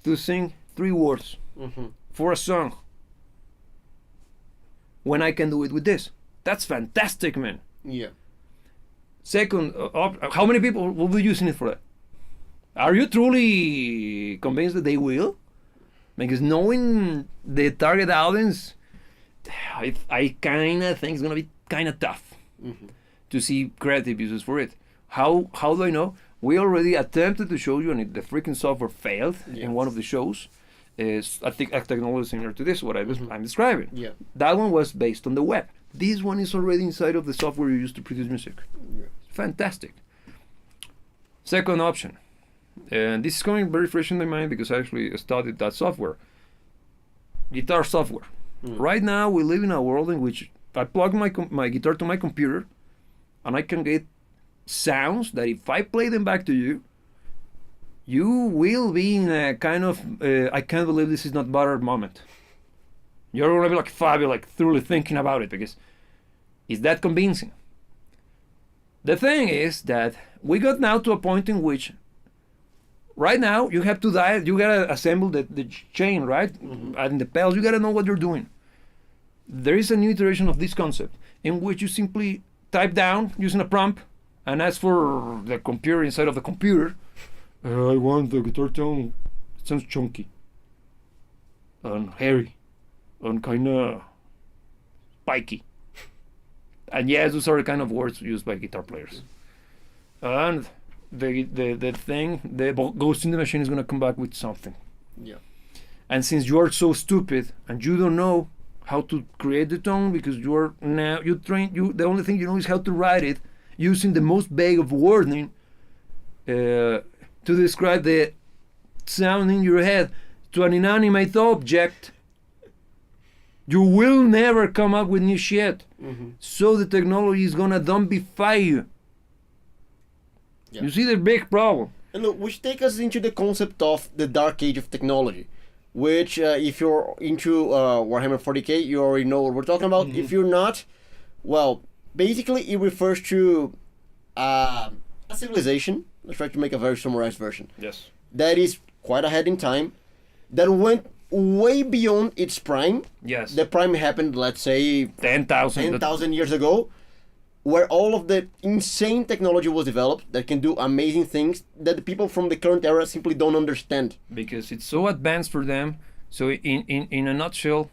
to sing 3 words for a song when I can do it with this. That's fantastic, man. Yeah. Second, how many people will be using it for that? Are you truly convinced that they will? Because knowing the target audience, I kind of think it's going to be kind of tough to see creative uses for it. How do I know? We already attempted to show you, and the freaking software failed in one of the shows. I think a technology similar to this, what I'm describing. Yeah. That one was based on the web. This one is already inside of the software you use to produce music. Yeah. Fantastic. Second option, and this is coming very fresh in my mind because I actually studied that software. Guitar software. Right now, we live in a world in which I plug my guitar to my computer, and I can get sounds that if I play them back to you, you will be in a kind of I can't believe this is not butter moment. You're gonna be like Fabio, like thoroughly thinking about it because is that convincing? The thing is that we got now to a point in which right now you have to dial, you gotta assemble the chain, right? And the pedals, you gotta know what you're doing. There is a new iteration of this concept in which you simply type down using a prompt and ask for the computer inside of the computer. I want the guitar tone. It sounds chunky and hairy and kinda spiky. And yes, those are the kind of words used by guitar players. and the ghost in the machine is gonna come back with something. Yeah. And since you are so stupid and you don't know how to create the tone because the only thing you know is how to write it using the most vague of wording to describe the sound in your head to an inanimate object, you will never come up with new shit. Mm-hmm. So the technology is gonna zombify you. Yeah. You see the big problem. And look, which take us into the concept of the dark age of technology, which if you're into Warhammer 40k, you already know what we're talking about. Mm-hmm. If you're not, well, basically it refers to a civilization. Let's try to make a very summarized version. Yes. That is quite ahead in time, that went way beyond its prime. Yes. The prime happened, let's say, 10,000 years ago, where all of the insane technology was developed that can do amazing things that the people from the current era simply don't understand. Because it's so advanced for them. So in a nutshell,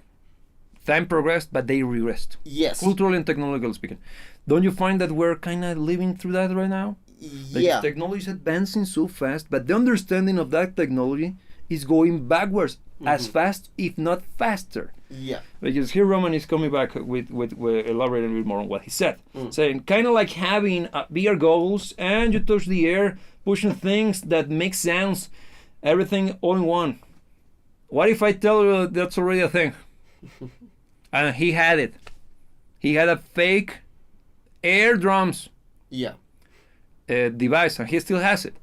time progressed, but they regressed. Yes. Culturally and technologically speaking. Don't you find that we're kind of living through that right now? Like Yeah. technology is advancing so fast, but the understanding of that technology is going backwards as fast, if not faster. Yeah. Because here Roman is coming back with elaborating a little more on what he said, saying kind of like having VR goggles and you touch the air, pushing things that make sounds, everything all in one. What if I tell you that's already a thing? And he had it. He had a fake air drums Yeah. device, and he still has it.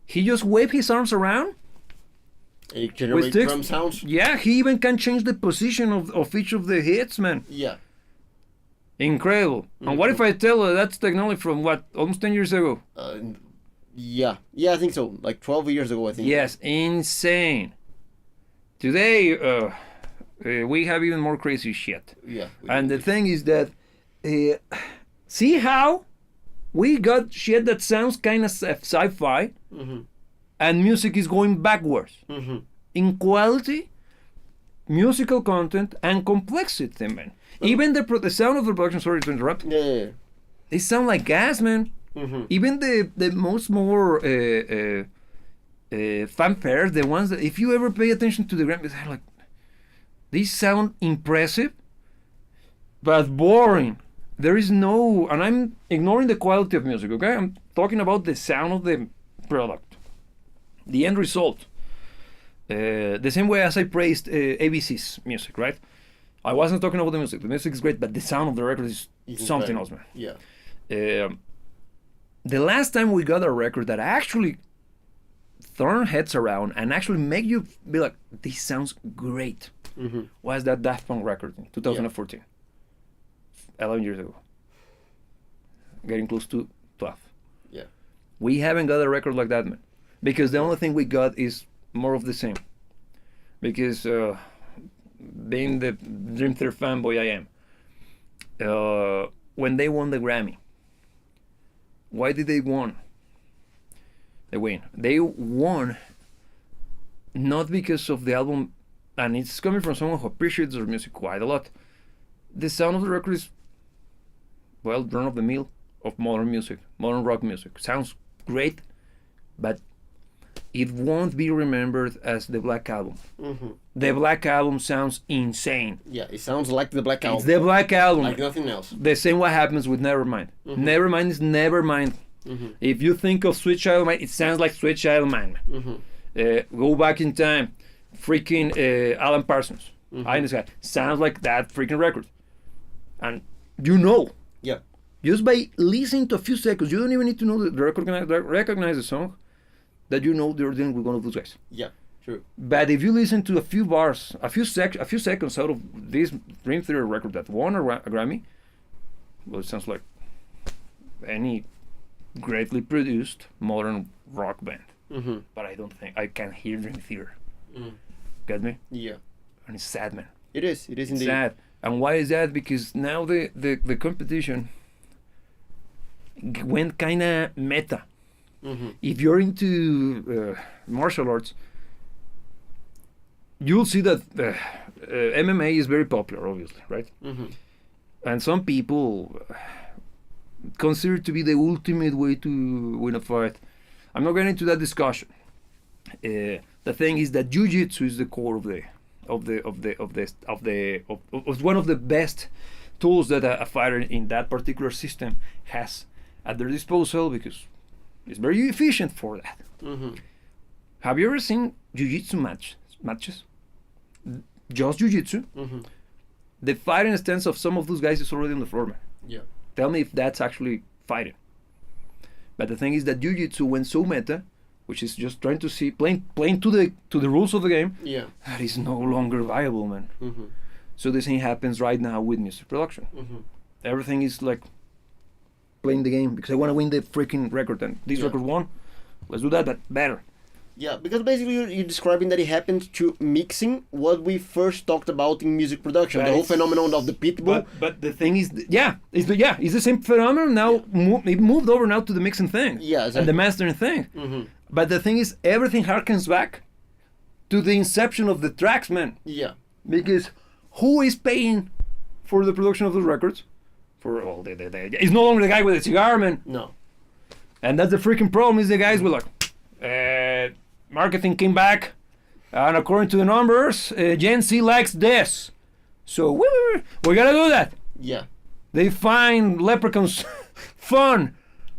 He just waved his arms around. It generates sticks. drum sounds. Yeah, he even can change the position of each of the hits, man. Yeah. Incredible. And what if I tell her that's technology from what, almost 10 years ago? Yeah. Yeah, I think so. Like 12 years ago, I think. Yes, insane. Today, we have even more crazy shit. Yeah. And the thing is that, see how we got shit that sounds kind of sci-fi, and music is going backwards in quality, musical content, and complexity, man. Even the sound of the production. Sorry to interrupt. Yeah. They sound like gas, man. Even the most more fanfare, the ones that if you ever pay attention to the Grammys, they're like, these sound impressive, but boring. There is no, and I'm ignoring the quality of music, okay? I'm talking about the sound of the product, the end result. The same way as I praised ABC's music, right? I wasn't talking about the music. The music is great, but the sound of the record is something else, man. Yeah. The last time we got a record that actually turned heads around and actually make you be like, this sounds great, was that Daft Punk record in 2014. 11 years ago. Getting close to 12. Yeah. We haven't got a record like that, man. Because the only thing we got is more of the same. Because being the Dream Theater fanboy I am, when they won the Grammy, why did they win? They won not because of the album, and it's coming from someone who appreciates their music quite a lot. The sound of the record is, well, run of the mill of modern music, modern rock music. Sounds great, but it won't be remembered as the Black Album. The Black Album sounds insane. Yeah, it sounds like the Black Album. It's the Black Album. Like nothing else. The same what happens with Nevermind. Nevermind is Nevermind. If you think of Sweet Child of Mine, it sounds like Sweet Child of Mine. Go back in time, freaking Alan Parsons. Eye in the Sky. Sounds like that freaking record. And you know. Yeah. Just by listening to a few seconds, you don't even need to know recognize the song, that you know they're dealing with one of those guys. Yeah, true. But if you listen to a few bars, a few seconds out of this Dream Theater record that won a Grammy, well, it sounds like any greatly produced modern rock band. But I don't think I can hear Dream Theater. Get me? Yeah. And it's sad, man. It is indeed. Sad. And why is that? Because now the competition went kind of meta. If you're into martial arts, you'll see that MMA is very popular, obviously, right? And some people considered to be the ultimate way to win a fight. I'm not getting into that discussion. The thing is that jiu-jitsu is the core of one of the best tools that a fighter in that particular system has at their disposal, because it's very efficient for that. Mm-hmm. Have you ever seen jiu-jitsu matches? Just jiu-jitsu? Mm-hmm. The fighting stance of some of those guys is already on the floor, man. Yeah. Tell me if that's actually fighting. But the thing is that jiu-jitsu went so meta, which is just trying to see playing to the rules of the game. Yeah. That is no longer viable, man. Mm-hmm. So the same happens right now with music production. Mm-hmm. Everything is like playing the game because I want to win the freaking record, and this record won. Let's do that, but better. Yeah, because basically you're describing that it happens to mixing what we first talked about in music production, the whole phenomenon of the pitbull. But the thing is, it's the same phenomenon now. It moved over now to the mixing thing, exactly. and the mastering thing. Mm-hmm. But the thing is, everything harkens back to the inception of the tracks, man. Yeah. Because who is paying for the production of those records? It's no longer the guy with the cigar, man. No. And that's the freaking problem. Is the guys with marketing came back, and according to the numbers, Gen Z likes this, so we gotta do that. Yeah. They find leprechauns fun,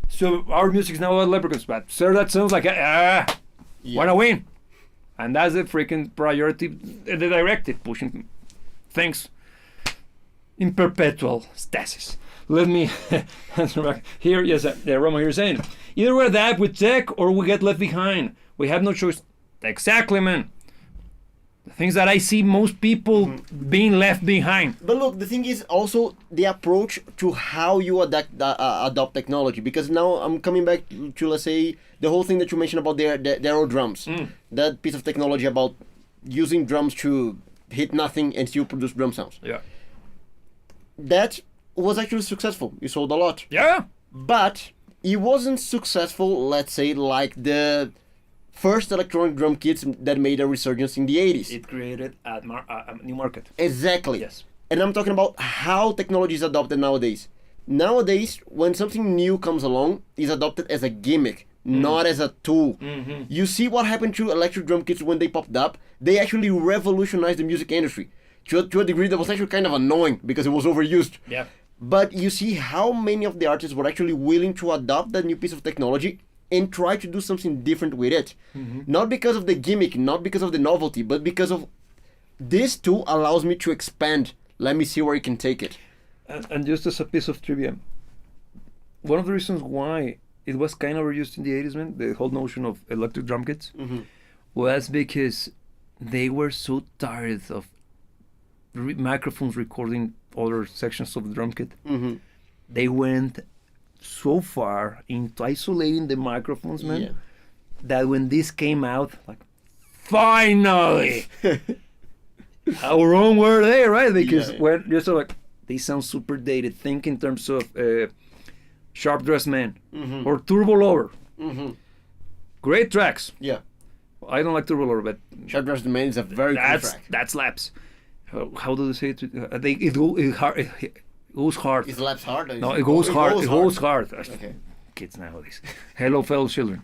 so our music's now about leprechauns. But sir, that sounds like wanna win, and that's the freaking priority. The directive pushing things in perpetual stasis. Let me answer back here. Yes, Romo here saying either we adapt with tech or we get left behind. We have no choice. Exactly, man. The things that I see most people being left behind. But look, the thing is also the approach to how you adopt technology. Because now I'm coming back to, let's say, the whole thing that you mentioned about the aero drums. That piece of technology about using drums to hit nothing and still produce drum sounds. Yeah. That was actually successful. You sold a lot. Yeah. But it wasn't successful, let's say, like the first electronic drum kits that made a resurgence in the 80s. It created a new market. Exactly. Yes. And I'm talking about how technology is adopted nowadays. Nowadays, when something new comes along, it's adopted as a gimmick, not as a tool. Mm-hmm. You see what happened to electric drum kits when they popped up? They actually revolutionized the music industry to a degree that was actually kind of annoying because it was overused. Yeah. But you see how many of the artists were actually willing to adopt that new piece of technology and try to do something different with it. Mm-hmm. Not because of the gimmick, not because of the novelty, but because of this tool allows me to expand. Let me see where I can take it. And just as a piece of trivia, one of the reasons why it was kind of overused in the 80s, man, the whole notion of electric drum kits, was because they were so tired of microphones recording other sections of the drum kit. They went so far into isolating the microphones, man, that when this came out, like, finally, how wrong were they, right? Because when you're sort of like, they sound super dated. Think in terms of Sharp Dressed Man or Turbo Lover. Great tracks. Yeah. I don't like Turbo Lover, but Sharp Dressed Man is a very good track. That slaps. How do they say it? It goes hard. It slaps hard? No, it goes hard. It goes hard. Okay. Kids nowadays. Hello, fellow children.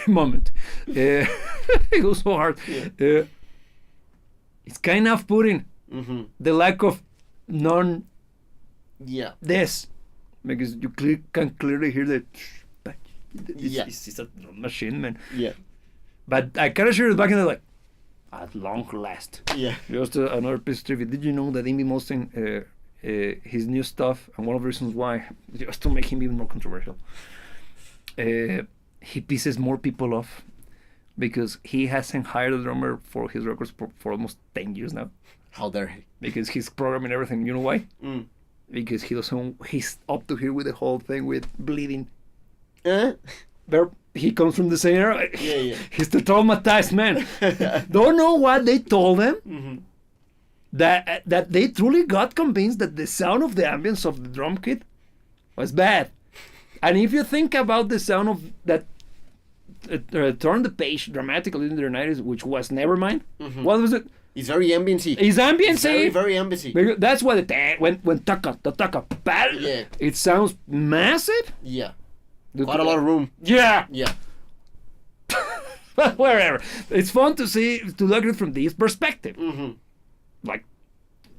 Moment. It goes so hard. Yeah. It's kind of putting the lack of this, because you can clearly hear the. It's a machine, man. Yeah. But I can assure you, back in the at long last. Yeah. Just another piece of trivia. Did you know that Amy Mostin, his new stuff, and one of the reasons why, just to make him even more controversial, he pisses more people off because he hasn't hired a drummer for his records for almost 10 years now. How dare he? Because he's programming everything. You know why? Because he's up to here with the whole thing with bleeding. He comes from the same era. Yeah. He's the traumatized man. Don't know what they told him. That they truly got convinced that the sound of the ambience of the drum kit was bad. And if you think about the sound of that turned the page dramatically in the 90s, which was Nevermind. What was it? It's very ambiency. It's ambiency. Very, very ambiency. Because that's why when taka, Yeah. it sounds massive. Yeah. Quite a lot of room. Yeah. Yeah. But wherever. It's fun to look at it from this perspective. Like,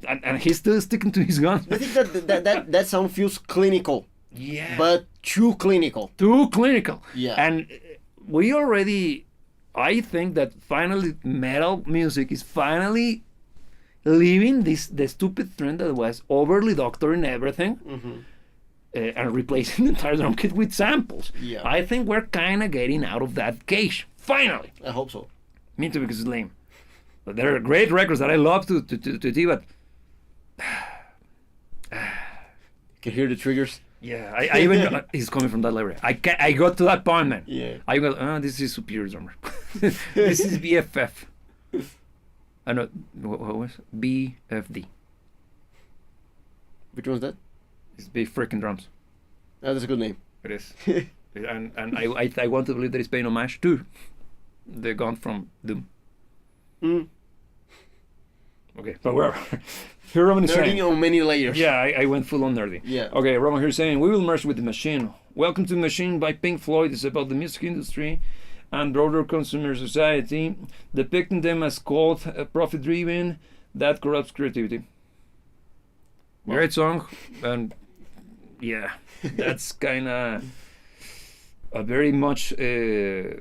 and he's still sticking to his guns. I think that sound feels clinical. Yeah. But too clinical. Too clinical. Yeah. And we already, I think that finally metal music is finally leaving the stupid trend that was overly doctoring everything. And replacing the entire drum kit with samples. Yeah. I think we're kind of getting out of that cage. Finally. I hope so. Me too, because it's lame. But there are great records that I love to do, but Can hear the triggers. yeah, I even he's coming from that library. I got to that point, man. Yeah. I go, this is superior drummer. This is BFF. I know what was it? BFD. Which one's that? It's big freaking drums. Oh, that's a good name. It is. and I want to believe that it's paying homage to the gun from Doom. Okay, but wherever. Here Roman is Nerding saying, on many layers. yeah, I went full on nerdy. Yeah. Okay, Roman here saying, we will merge with the machine. Welcome to the Machine by Pink Floyd is about the music industry and broader consumer society, depicting them as cold, profit-driven, that corrupts creativity. Wow. Great song, and yeah, that's kind of a very much very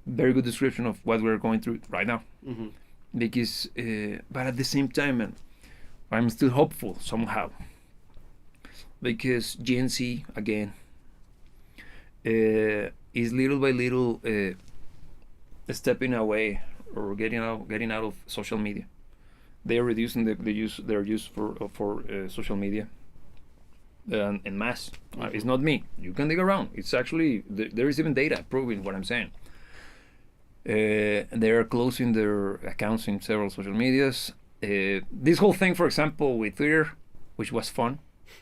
good description of what we're going through right now. Because, but at the same time, man, I'm still hopeful somehow. Because Gen Z again is little by little stepping away or getting out of social media. They are reducing their use for social media en masse. It's not me. You can dig around. It's actually there is even data proving what I'm saying. They are closing their accounts in several social medias. This whole thing, for example, with Twitter, which was fun,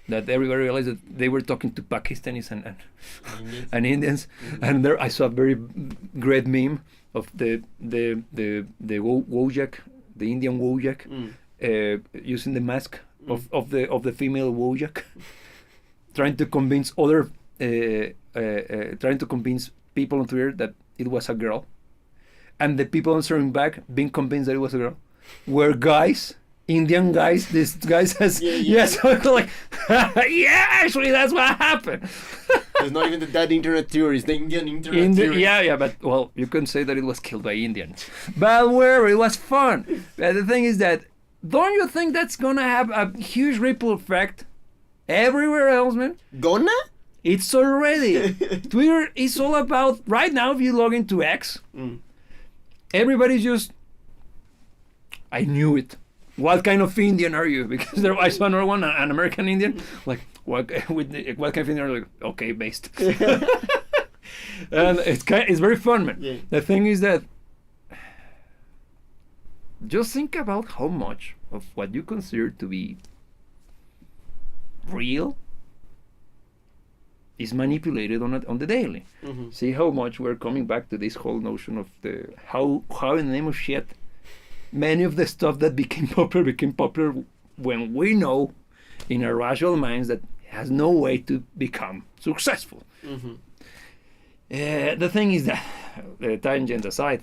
that everybody realized that they were talking to Pakistanis and Indians, and there I saw a very great meme of the Wojak, the Indian Wojak, using the mask of the female Wojak, trying to convince people on Twitter that it was a girl. And the people answering back, being convinced that it was a girl, were guys, Indian guys. This guy says, yes. So like, yeah, actually, that's what happened. It's not even that internet theory, it's the Indian internet theory. Yeah, but, well, you couldn't say that it was killed by Indians. But wherever, it was fun. But the thing is that, don't you think that's going to have a huge ripple effect everywhere else, man? Gonna? It's already. Twitter is all about, right now, if you log into X, everybody's just, I knew it. What kind of Indian are you? Because I saw another one, an American Indian. Like, what kind of Indian are you? Like, okay, based. And it's very fun, man. Yeah. The thing is that, just think about how much of what you consider to be real is manipulated on the daily. See how much we're coming back to this whole notion of how in the name of shit many of the stuff that became popular when we know in our rational minds that has no way to become successful. The thing is that, tangent aside,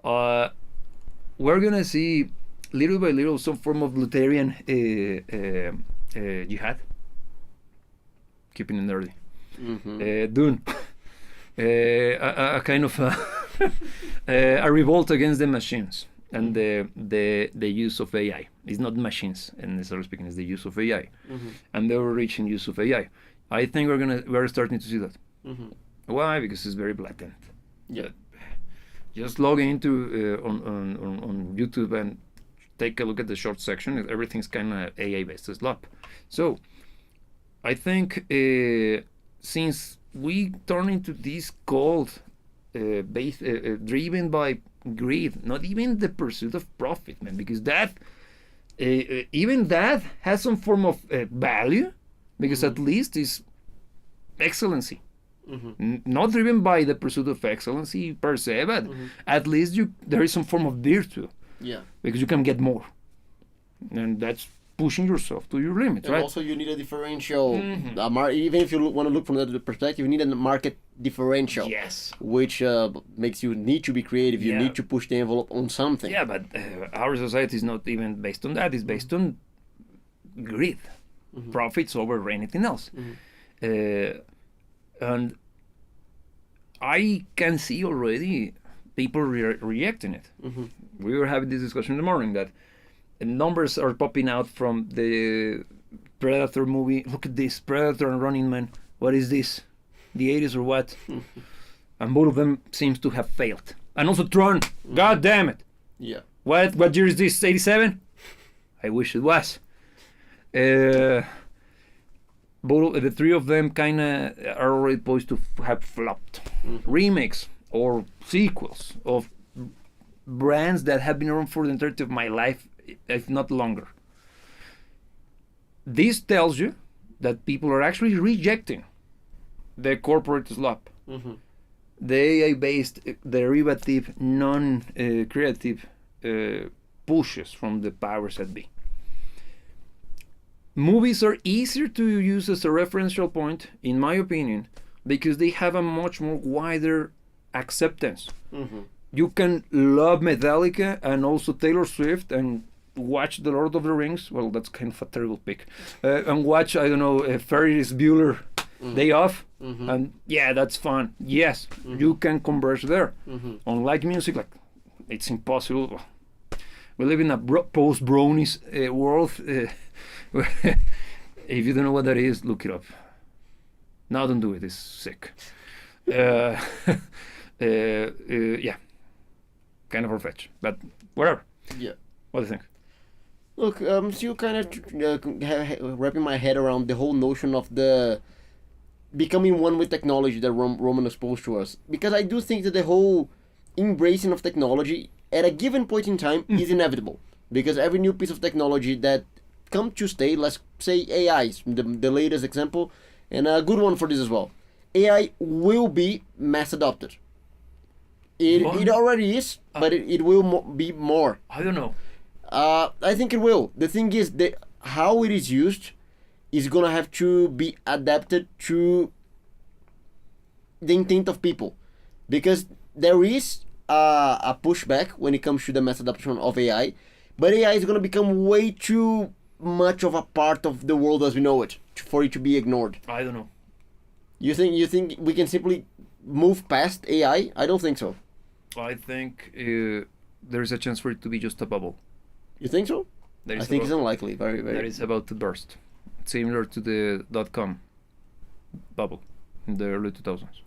we're gonna see little by little some form of Lutheran jihad. Keeping it nerdy. Dune. A kind of a revolt against the machines and the use of AI. It's not machines, and necessarily speaking, it's the use of AI and the overreaching use of AI. I think we're starting to see that. Why? Because it's very blatant. Yeah. Just log into on YouTube and take a look at the short section. Everything's kind of AI based as slop. So I think since we turn into this cult based driven by greed, not even the pursuit of profit, man, because that even that has some form of value, because at least it's excellency. Not driven by the pursuit of excellency per se, but at least there is some form of virtue. Yeah. Because you can get more, and that's pushing yourself to your limits, And right? also, you need a differential. Even if you want to look from that perspective, you need a market differential. Yes. Which makes you need to be to you need to push the envelope on something. Yeah, but our society is not even based on that. It's based on greed, profits over anything else. And I can see already people reacting it. We were having this discussion in the morning that numbers are popping out from the Predator movie. Look at this, Predator and Running Man. What is this? The 80s or what? And both of them seems to have failed. And also Tron. God damn it. Yeah. What year is this? 87? I wish it was. Both the three of them kind of are already poised to have flopped. Remakes or sequels of brands that have been around for the entirety of my life, if not longer. This tells you that people are actually rejecting the corporate slop. The AI-based, derivative, non-creative pushes from the powers that be. Movies are easier to use as a referential point, in my opinion, because they have a much more wider acceptance. You can love Metallica and also Taylor Swift and watch The Lord of the Rings. Well, that's kind of a terrible pick. And watch, I don't know, Ferris Bueller Day Off. And yeah, that's fun. Yes, you can converge there. Unlike music, like it's impossible. We live in a post-bronies world. If you don't know what that is, look it up. No, don't do it. It's sick. Yeah, kind of far-fetched, but whatever. Yeah. What do you think? Look, I'm still kind of wrapping my head around the whole notion of the becoming one with technology that Roman exposed to us. Because I do think that the whole embracing of technology at a given point in time is inevitable. Because every new piece of technology that come to stay, let's say AI, the latest example, and a good one for this as well. AI will be mass adopted. It already is, but it will be more. I don't know. I think it will. The thing is that how it is used is gonna have to be adapted to the intent of people, because there is a pushback when it comes to the mass adoption of AI, but AI is gonna become way too much of a part of the world as we know it for it to be ignored. I don't know. You think we can simply move past AI? I don't think so. I think there's a chance for it to be just a bubble. You think so? I think it's unlikely. Very, very. That is about to burst. Similar to the .com bubble in the early 2000s.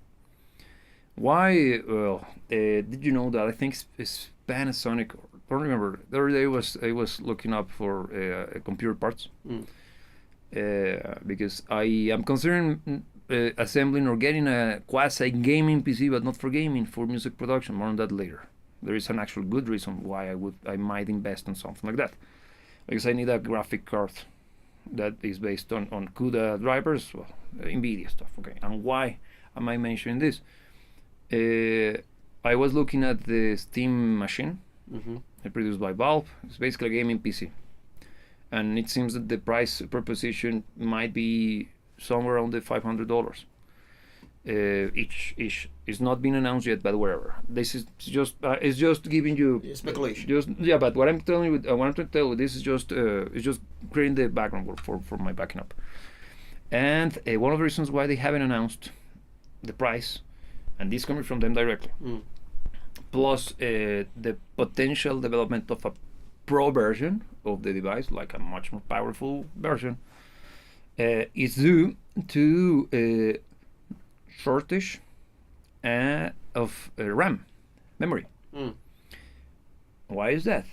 Why? Well, did you know that I think it's Panasonic? I don't remember. The other day I was looking up for computer parts because I am considering assembling or getting a quasi gaming PC, but not for gaming, for music production. More on that later. There is an actual good reason why I might invest in something like that, because I need a graphic card that is based on CUDA drivers, well, NVIDIA stuff. Okay, and why am I mentioning this? I was looking at the Steam machine produced by Valve. It's basically a gaming PC, and it seems that the price proposition might be somewhere around the $500 each. It's not been announced yet, but wherever. This is just it's just giving you speculation. But what I'm telling you, what I'm trying to tell you, this is just it's just creating the background work for my backing up. And one of the reasons why they haven't announced the price, and this coming from them directly, plus the potential development of a pro version of the device, like a much more powerful version, is due to shortage of RAM memory. Why is that?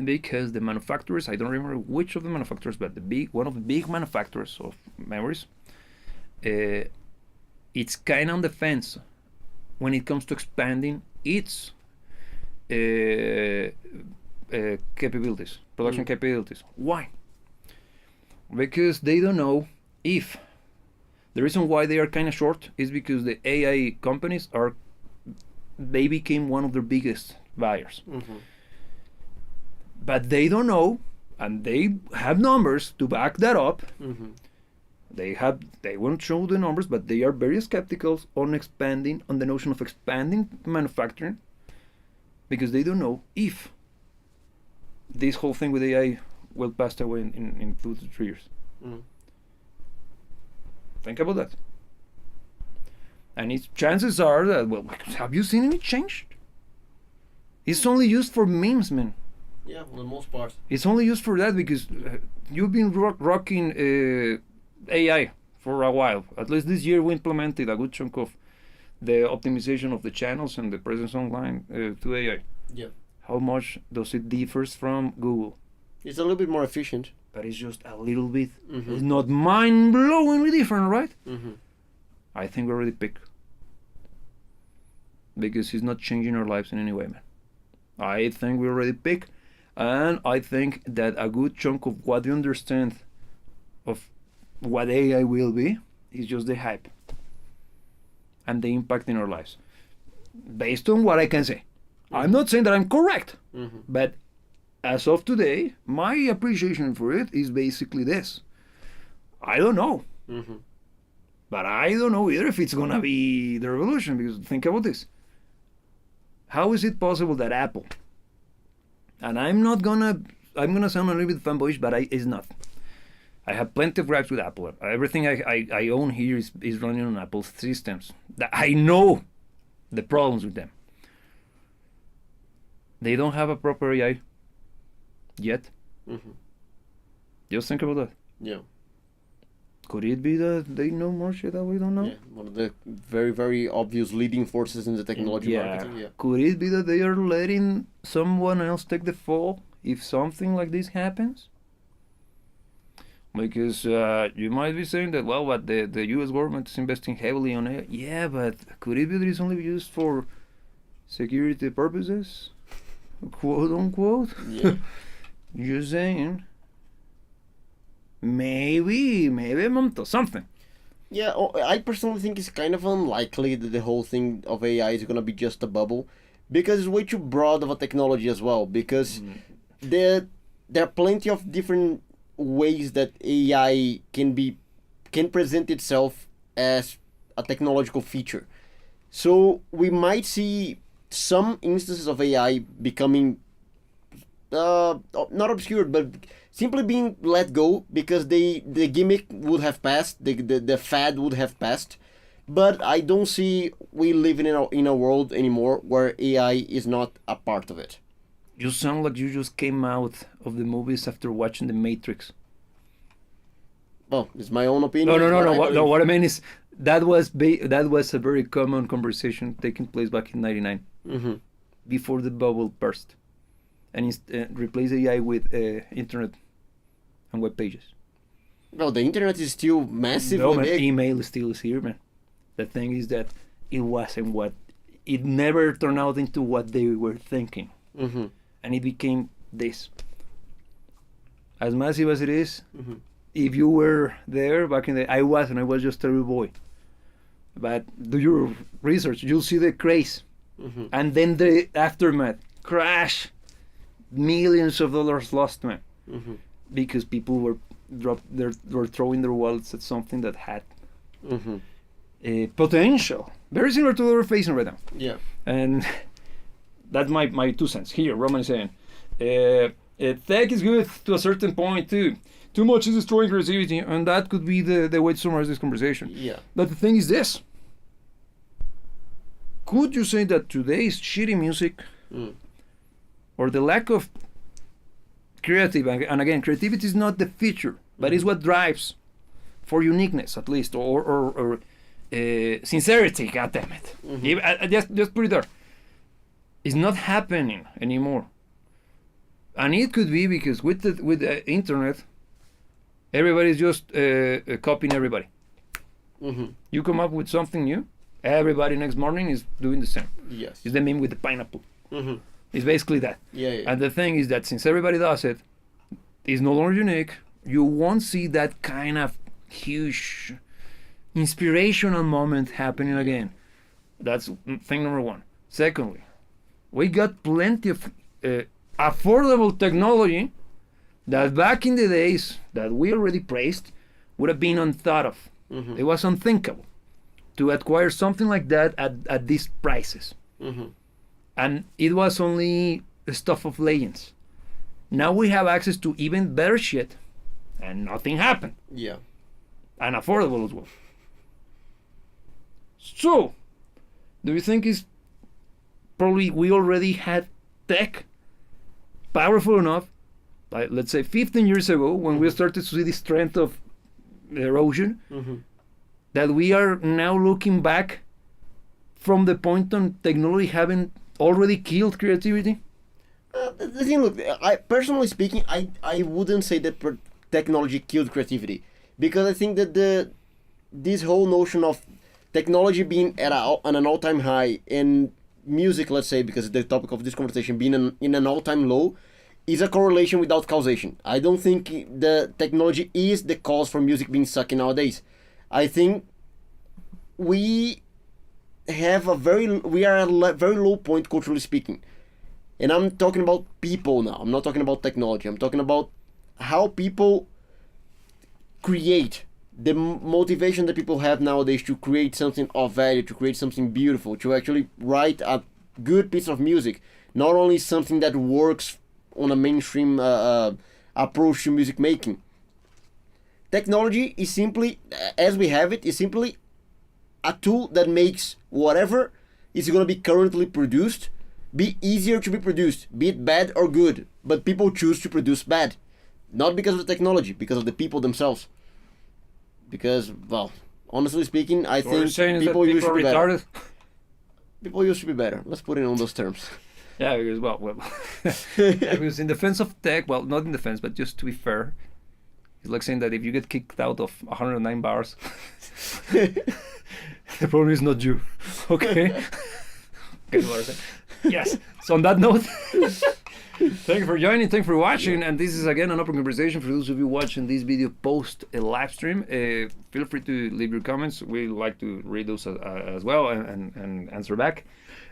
Because the manufacturers, I don't remember which of the manufacturers, but one of the big manufacturers of memories, it's kind of on the fence when it comes to expanding its capabilities, production capabilities. Why? Because they don't know if The reason why they are kind of short is because the AI companies they became one of their biggest buyers. But they don't know, and they have numbers to back that up. They won't show the numbers, but they are very skeptical on the notion of expanding manufacturing, because they don't know if this whole thing with AI will pass away in 2 to 3 years. Think about that. And chances are that, well, have you seen any change? It's only used for memes, man. Yeah, for the most part. It's only used for that because you've been rocking AI for a while. At least this year we implemented a good chunk of the optimization of the channels and the presence online to AI. Yeah. How much does it differ from Google? It's a little bit more efficient. But it's just a little bit. It's not mind-blowingly different, right? I think we're already peak. Because it's not changing our lives in any way, man. I think we're already peak. And I think that a good chunk of what we understand of what AI will be is just the hype and the impact in our lives. Based on what I can say. I'm not saying that I'm correct, but as of today, my appreciation for it is basically this. I don't know. But I don't know either if it's going to be the revolution, because think about this. How is it possible that Apple, and I'm going to sound a little bit fanboyish, but it's not. I have plenty of gripes with Apple. Everything I own here is running on Apple systems. I know the problems with them. They don't have a proper AI yet. Just think about that. Yeah. Could it be that they know more shit that we don't know? Yeah, one of the very, very obvious leading forces in the technology marketing. Yeah. Could it be that they are letting someone else take the fall if something like this happens? Because you might be saying that, well, but the U.S. government is investing heavily on it. Yeah, but could it be that it's only used for security purposes? Quote unquote? Yeah. Just saying. Maybe I'm onto something. Yeah, I personally think it's kind of unlikely that the whole thing of AI is going to be just a bubble, because it's way too broad of a technology as well, because there are plenty of different ways that AI can present itself as a technological feature. So we might see some instances of AI becoming not obscured, but simply being let go because the gimmick would have passed, the fad would have passed. But I don't see we living in a world anymore where AI is not a part of it. You sound like you just came out of the movies after watching The Matrix. Well, it's my own opinion. No. What I mean is that was a very common conversation taking place back in '99, before the bubble burst, and replace AI with internet and web pages. Well, the internet is still massively big. Email still is here, man. The thing is that it never turned out into what they were thinking, and it became this. As massive as it is, if you were there back in the, I was just a little boy. But do your research, you'll see the craze, and then the aftermath, crash, millions of dollars lost, man, because people were throwing their wallets at something that had potential, very similar to what we're facing right now. Yeah, and that's my 2 cents here. Roman is saying, tech is good to a certain point too. Too much is destroying creativity, and that could be the way to summarize this conversation. Yeah. But the thing is this. Could you say that today's shitty music, or the lack of creative, and again, creativity is not the feature, but it's what drives for uniqueness, at least, or sincerity, goddammit. Just put it there. It's not happening anymore. And it could be because with the internet, everybody's just copying everybody. You come up with something new, everybody next morning is doing the same. Yes. It's the meme with the pineapple. It's basically that. Yeah. And the thing is that since everybody does it, it's no longer unique. You won't see that kind of huge inspirational moment happening again. That's thing number one. Secondly, we got plenty of affordable technology that back in the days that we already praised would have been unthought of. It was unthinkable to acquire something like that at these prices. And it was only the stuff of legends. Now we have access to even better shit, and nothing happened. Yeah. And affordable as well. So, do you think it's probably we already had tech powerful enough, like let's say 15 years ago, when we started to see this trend of erosion, that we are now looking back from the point on technology having already killed creativity? The thing, look, I personally speaking, I wouldn't say that technology killed creativity, because I think that this whole notion of technology being at an all-time high and music, let's say, because the topic of this conversation being in an all-time low, is a correlation without causation. I don't think the technology is the cause for music being sucky nowadays. I think we are at a very low point culturally speaking. And I'm talking about people now. I'm not talking about technology. I'm talking about how people create, the motivation that people have nowadays to create something of value, to create something beautiful, to actually write a good piece of music, not only something that works on a mainstream approach to music making. Technology is simply, as we have it, is simply a tool that makes whatever is going to be currently produced be easier to be produced, be it bad or good. But people choose to produce bad, not because of the technology, because of the people themselves. Because, well, honestly speaking, I think people used to be better. People used to be better. Let's put it on those terms. Yeah, because yeah, because in defense of tech, well, not in defense, but just to be fair, it's like saying that if you get kicked out of 109 bars, the problem is not you. Okay. Okay, what I say. Yes. So on that note, thank you for joining, thank you for watching, and this is again an open conversation for those of you watching this video post a live stream. Feel free to leave your comments. We like to read those as well and answer back.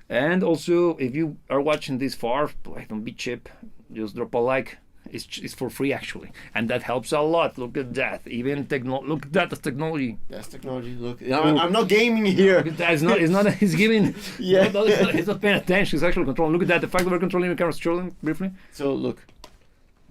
And also, if you are watching this far, don't be cheap. Just drop a like. It's for free actually, and that helps a lot. Look at that. Even look at that as technology. That's technology. Look, I'm not gaming here. Look at that. It's not. He's giving. Yeah. He's not paying attention. He's actually controlling. Look at that. The fact that we're controlling the camera, scrolling briefly. So look,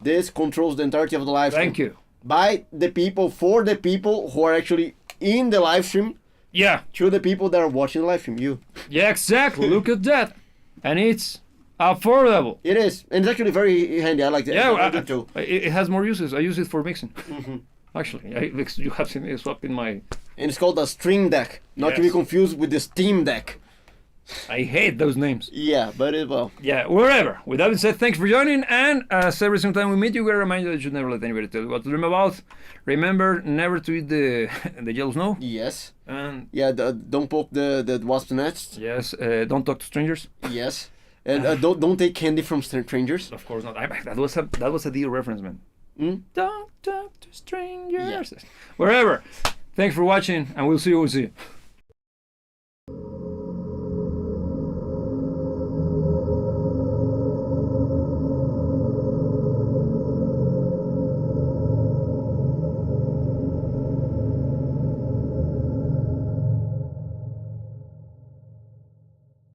this controls the entirety of the live stream. Thank you. By the people, for the people who are actually in the live stream. Yeah. To the people that are watching the live stream. You. Yeah, exactly. Look at that, and it's affordable. It is, and it's actually very handy. I like that. Yeah, it has more uses. I use it for mixing. Actually, you have seen me swap in my. And it's called a Stream Deck, not to be confused with the Steam Deck. I hate those names. Yeah, but well. Yeah, wherever. With that being said, thanks for joining, and as every single time we meet you, we remind you that you should never let anybody tell you what to dream about. Remember, never to eat the yellow snow. Yes. And yeah, don't poke the wasp nest. Yes. Don't talk to strangers. Yes. And don't take candy from strangers. Of course not. That was a deal reference, man. Don't talk to strangers. Yeah. Wherever. Thanks for watching, and we'll see you.